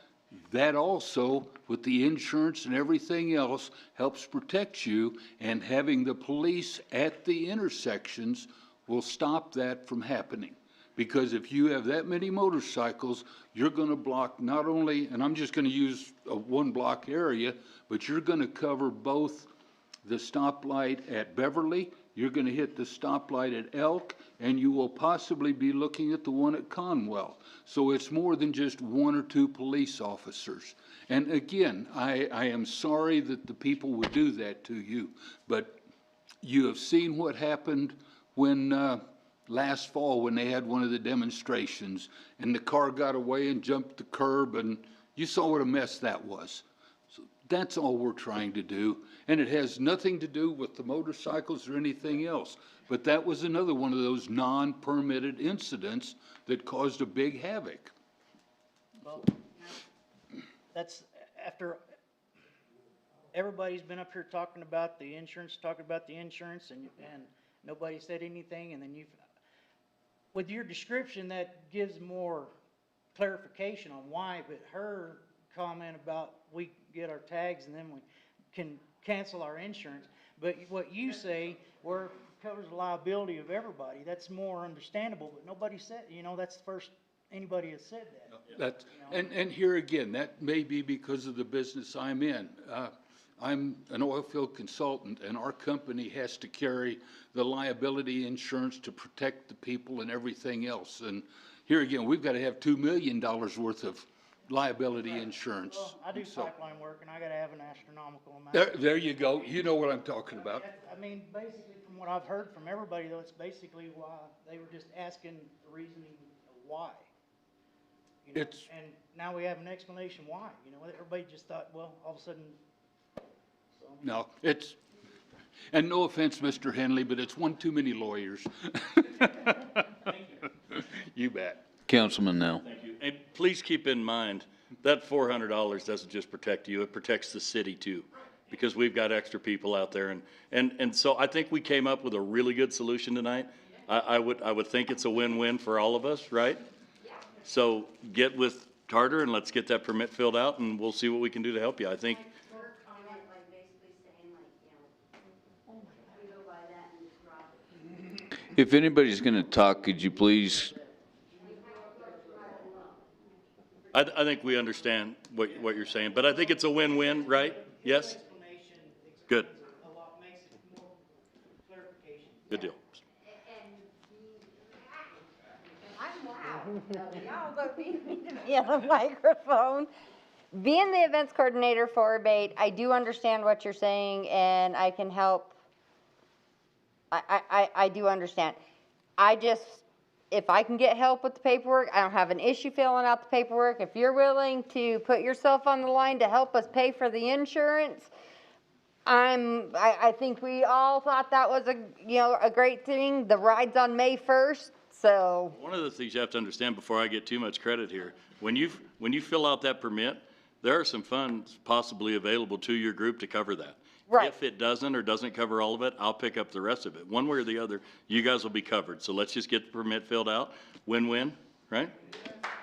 that also, with the insurance and everything else, helps protect you, and having the police at the intersections will stop that from happening. Because if you have that many motorcycles, you're going to block not only, and I'm just going to use a 1-block area, but you're going to cover both the stoplight at Beverly, you're going to hit the stoplight at Elk, and you will possibly be looking at the one at Conwell. So it's more than just 1 or 2 police officers. And again, I am sorry that the people would do that to you, but you have seen what happened when last fall when they had one of the demonstrations and the car got away and jumped the curb, and you saw what a mess that was. So that's all we're trying to do, and it has nothing to do with the motorcycles or anything else. But that was another one of those non-permitted incidents that caused a big havoc. Well, that's after everybody's been up here talking about the insurance, and nobody said anything, and then with your description, that gives more clarification on why, but her comment about we get our tags and then we can cancel our insurance, but what you say, where it covers the liability of everybody, that's more understandable, but nobody said, that's the first anybody has said that. That's, and here again, that may be because of the business I'm in. I'm an oil field consultant, and our company has to carry the liability insurance to protect the people and everything else. And here again, we've got to have $2 million worth of liability insurance. Well, I do pipeline work, and I gotta have an astronomical amount. There you go. You know what I'm talking about. I mean, basically, from what I've heard from everybody, though, it's basically why they were just asking the reasoning of why. And now we have an explanation why. Everybody just thought, well, all of a sudden. No, and no offense, Mr. Henley, but it's one too many lawyers. You bet. Councilman Nell. Thank you. And please keep in mind, that $400 doesn't just protect you, it protects the city too, because we've got extra people out there. And so I think we came up with a really good solution tonight. I would think it's a win-win for all of us, right? So get with Carter and let's get that permit filled out, and we'll see what we can do to help you. I think. If anybody's going to talk, could you please? I think we understand what you're saying, but I think it's a win-win, right? Yes? Good. Good deal. Y'all go beat me to be on the microphone. Being the events coordinator for ABATE, I do understand what you're saying, and I can help. I do understand. I just if I can get help with the paperwork, I don't have an issue filling out the paperwork. If you're willing to put yourself on the line to help us pay for the insurance, I think we all thought that was a great thing. The ride's on May 1st, so. One of the things you have to understand before I get too much credit here, when you fill out that permit, there are some funds possibly available to your group to cover that. Right. If it doesn't or doesn't cover all of it, I'll pick up the rest of it. One way or the other, you guys will be covered. So let's just get the permit filled out. Win-win, right?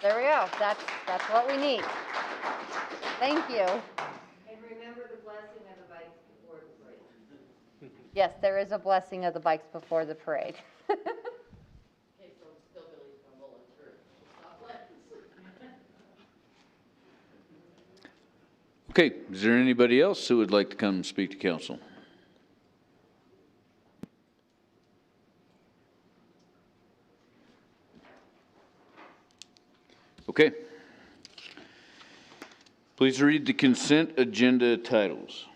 There we go. That's what we need. Thank you. And remember the blessing of the bikes before the parade. Yes, there is a blessing of the bikes before the parade. Okay, is there anybody else who would like to come and speak to council? Okay. Please read the consent agenda titles.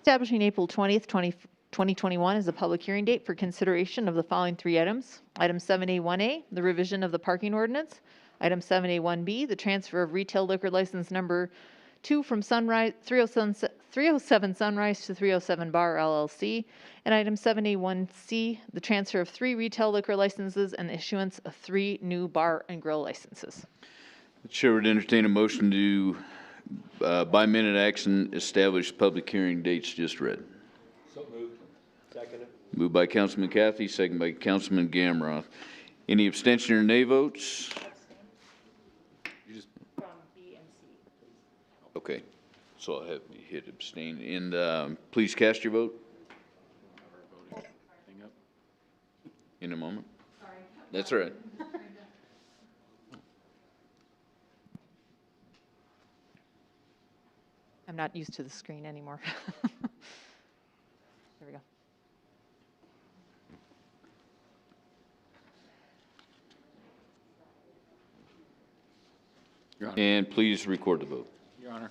Establishing April 20th, 2021 as a public hearing date for consideration of the following 3 items. Item 7A1A, the revision of the parking ordinance. Item 7A1B, the transfer of retail liquor license number 2 from 307 Sunrise to 307 Bar LLC. And item 7A1C, the transfer of 3 retail liquor licenses and issuance of 3 new bar and grill licenses. The chair would entertain a motion to, by minute action, establish public hearing dates just read. So moved. Second. Moved by Councilman Cathy, second by Councilman Gamroth. Any abstention or nay votes? Okay, so I'll have you hit abstain, and please cast your vote. In a moment. Sorry. That's all right. I'm not used to the screen anymore. There we go. And please record the vote. Your Honor,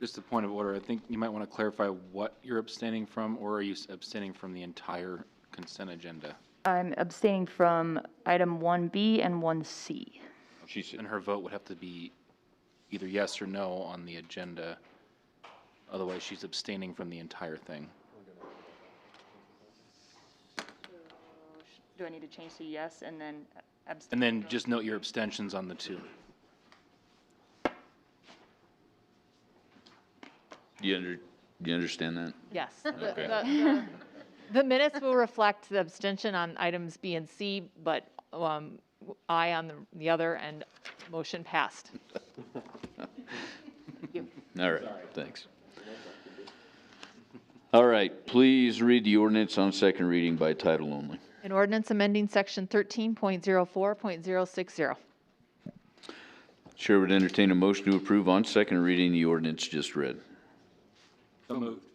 just a point of order. I think you might want to clarify what you're abstaining from, or are you abstaining from the entire consent agenda? I'm abstaining from item 1B and 1C. And her vote would have to be either yes or no on the agenda. Otherwise, she's abstaining from the entire thing. Do I need to change to yes and then abstain? And then just note your abstentions on the 2. You understand that? Yes. Okay. The minutes will reflect the abstention on items B and C, but aye on the other, and motion passed. All right, thanks. All right, please read the ordinance on second reading by title only. An ordinance amending section 13.04.060. Chair would entertain a motion to approve on second reading the ordinance just read. So moved.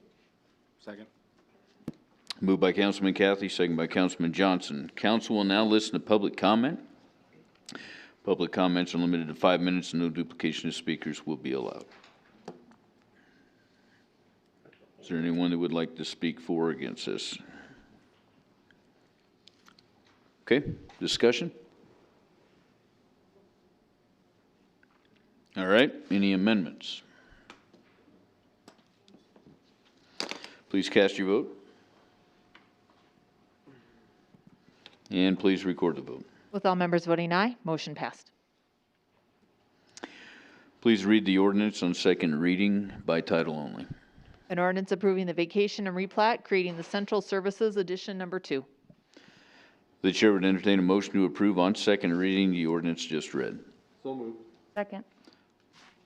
Second. Moved by Councilman Cathy, second by Councilman Johnson. Council will now listen to public comment. Public comments are limited to 5 minutes and no duplication of speakers will be allowed. Is there anyone that would like to speak for or against this? Okay, discussion? All right, any amendments? Please cast your vote. And please record the vote. With all members voting aye, motion passed. Please read the ordinance on second reading by title only. An ordinance approving the vacation and replat, creating the Central Services Edition Number 2. The chair would entertain a motion to approve on second reading the ordinance just read. So moved. Second.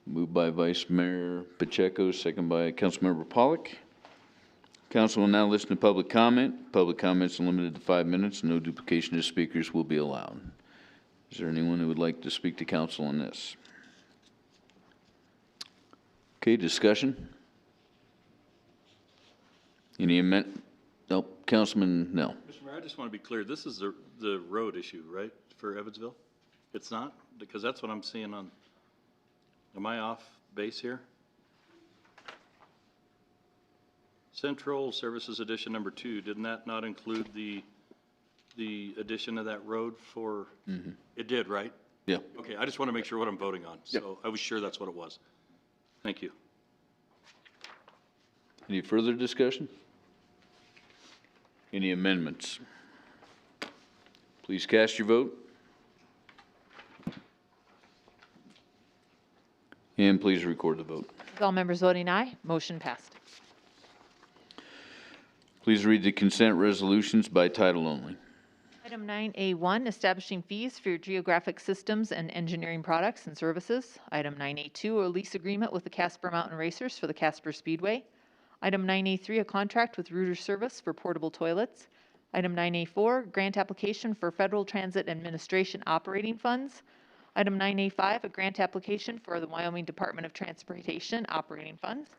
Moved by Vice Mayor Pacheco, second by Councilmember Pollock. Council will now listen to public comment. Public comments are limited to 5 minutes. No duplication of speakers will be allowed. Is there anyone who would like to speak to council on this? Okay, discussion? Any amendment? Nope. Councilman, no. Mr. Mayor, I just want to be clear. This is the road issue, right, for Evansville? It's not? Because that's what I'm seeing on, am I off base here? Central Services Edition Number 2, didn't that not include the the addition of that road for, it did, right? Yeah. Okay, I just want to make sure what I'm voting on. So I was sure that's what it was. Thank you. Any further discussion? Any amendments? Please cast your vote. And please record the vote. With all members voting aye, motion passed. Please read the consent resolutions by title only. Item 9A1, establishing fees for geographic systems and engineering products and services. Item 9A2, a lease agreement with the Casper Mountain Racers for the Casper Speedway. Item 9A3, a contract with Router Service for portable toilets. Item 9A4, grant application for Federal Transit Administration operating funds. Item 9A5, a grant application for the Wyoming Department of Transportation operating funds.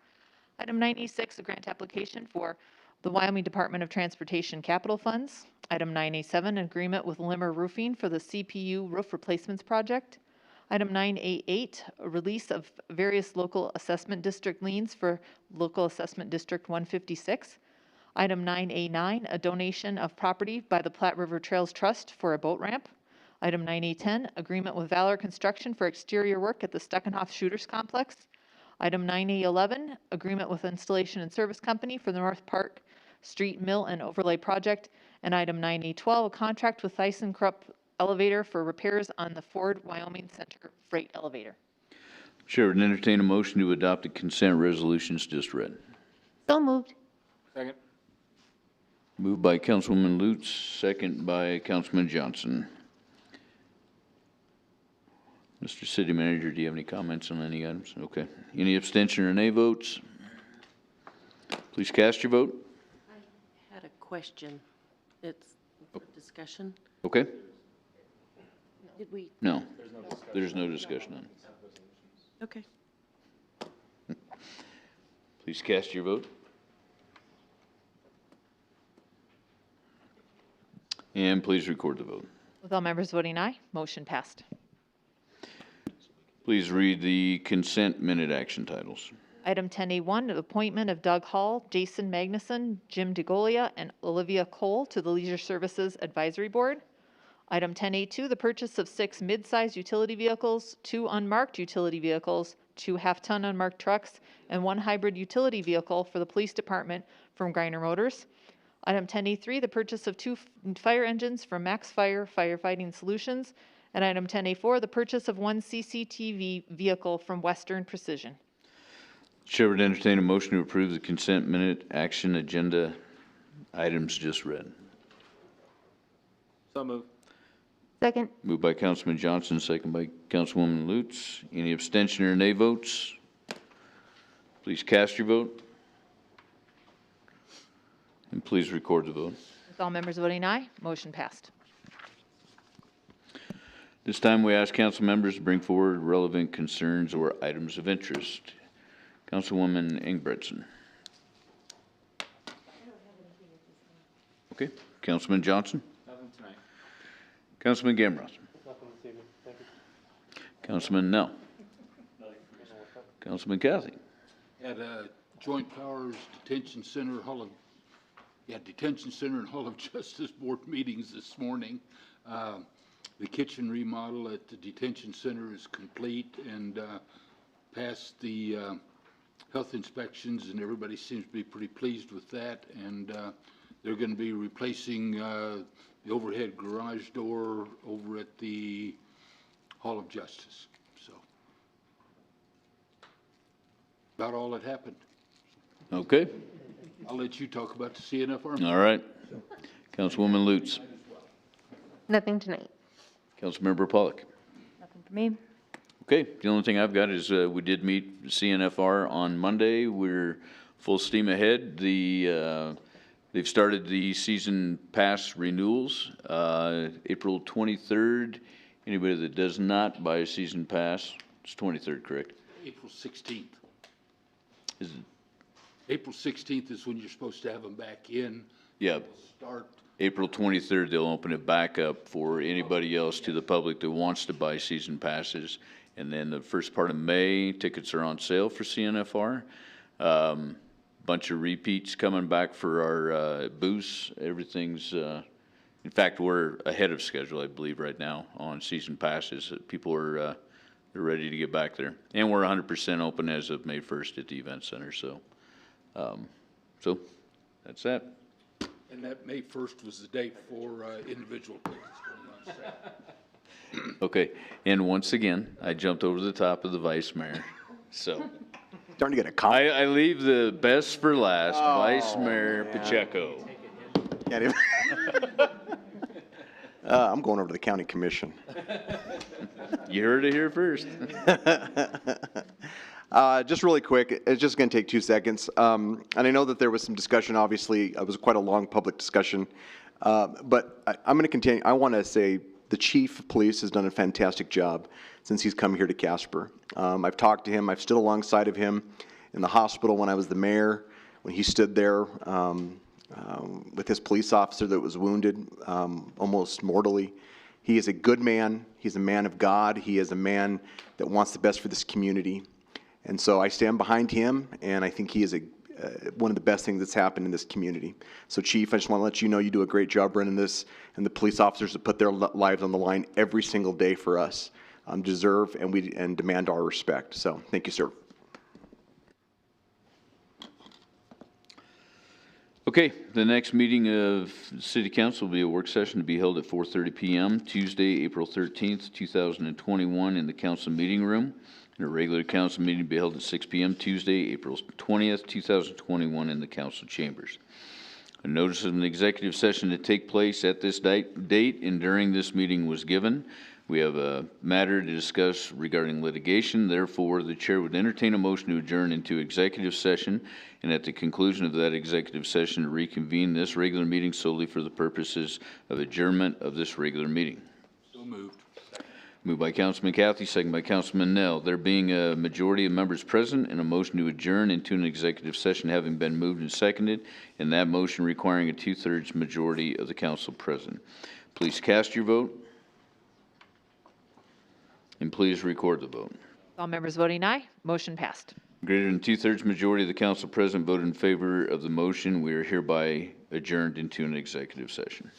Item 9A6, a grant application for the Wyoming Department of Transportation capital funds. Item 9A7, agreement with Limmer Roofing for the CPU roof replacements project. Item 9A8, a release of various local assessment district liens for local assessment district 156. Item 9A9, a donation of property by the Platte River Trails Trust for a boat ramp. Item 9A10, agreement with Valor Construction for exterior work at the Stuckenhoff Shooters Complex. Item 9A11, agreement with Installation and Service Company for the North Park Street Mill and Overlay Project. And item 9A12, a contract with ThyssenKrupp Elevator for repairs on the Ford Wyoming Center Freight Elevator. Chair would entertain a motion to adopt the consent resolutions just read. So moved. Second. Moved by Councilwoman Lutz, second by Councilman Johnson. Mr. City Manager, do you have any comments on any items? Okay. Any abstention or nay votes? Please cast your vote. I had a question. It's for discussion. Okay? Did we? No. There's no discussion on it. Okay. Please cast your vote. And please record the vote. With all members voting aye, motion passed. Please read the consent minute action titles. Item 10A1, the appointment of Doug Hall, Jason Magnuson, Jim DeGolia, and Olivia Cole to the Leisure Services Advisory Board. Item 10A2, the purchase of 6 mid-size utility vehicles, 2 unmarked utility vehicles, 2 half-ton unmarked trucks, and 1 hybrid utility vehicle for the police department from Griner Motors. Item 10A3, the purchase of 2 fire engines from Max Fire Firefighting Solutions. And item 10A4, the purchase of 1 CCTV vehicle from Western Precision. Chair would entertain a motion to approve the consent minute action agenda items just read. So moved. Second. Moved by Councilman Johnson, second by Councilwoman Lutz. Any abstention or nay votes? Please cast your vote. And please record the vote. With all members voting aye, motion passed. This time we ask council members to bring forward relevant concerns or items of interest. Councilwoman Ingebretson. Okay. Councilman Johnson. Nothing tonight. Councilman Gamros. Nothing this evening. Thank you. Councilman Nell. Councilman Cathy. At a Joint Powers Detention Center, Detention Center and Hall of Justice Board meetings this morning. The kitchen remodel at the detention center is complete and passed the health inspections, and everybody seems to be pretty pleased with that. And they're going to be replacing the overhead garage door over at the Hall of Justice. So about all that happened. Okay. I'll let you talk about the CNFR. All right. Councilwoman Lutz. Nothing tonight. Councilmember Pollock. Nothing for me. Okay, the only thing I've got is we did meet CNFR on Monday. We're full steam ahead. They've started the season pass renewals, April 23rd. Anybody that does not buy a season pass, it's 23rd, correct? April 16th. Is it? April 16th is when you're supposed to have them back in. Yeah. Start. April 23rd, they'll open it back up for anybody else to the public that wants to buy season passes. And then the first part of May, tickets are on sale for CNFR. Bunch of repeats coming back for our booths. Everything's In fact, we're ahead of schedule, I believe, right now on season passes. People are, they're ready to get back there. And we're 100% open as of May 1st at the event center, so, so that's that. And that May 1st was the date for individual tickets going on sale. Okay, and once again, I jumped over the top of the vice mayor, so. Starting to get a comment. I leave the best for last, Vice Mayor Pacheco. Can't even. I'm going over to the county commission. You heard it here first. Just really quick, it's just going to take 2 seconds. And I know that there was some discussion, obviously, it was quite a long public discussion. But I'm going to continue. I want to say the chief of police has done a fantastic job since he's come here to Casper. I've talked to him. I've stood alongside of him in the hospital when I was the mayor, when he stood there with his police officer that was wounded almost mortally. He is a good man. He's a man of God. He is a man that wants the best for this community. And so I stand behind him, and I think he is one of the best things that's happened in this community. So, Chief, I just want to let you know you do a great job running this, and the police officers that put their lives on the line every single day for us deserve and demand our respect. So, thank you, sir. Okay, the next meeting of the City Council will be a work session to be held at 4:30 p.m. Tuesday, April 13th, 2021 in the council meeting room. And a regular council meeting to be held at 6 p.m. Tuesday, April 20th, 2021 in the council chambers. A notice of an executive session to take place at this date and during this meeting was given. We have a matter to discuss regarding litigation. Therefore, the chair would entertain a motion to adjourn into executive session, and at the conclusion of that executive session, to reconvene this regular meeting solely for the purposes of adjournment of this regular meeting. So moved. Moved by Councilman Cathy, second by Councilman Nell. There being a majority of members present and a motion to adjourn into an executive session having been moved and seconded, and that motion requiring a 2/3 majority of the council present. Please cast your vote. And please record the vote. All members voting aye, motion passed. Greater than 2/3 majority of the council present voted in favor of the motion. We are hereby adjourned into an executive session.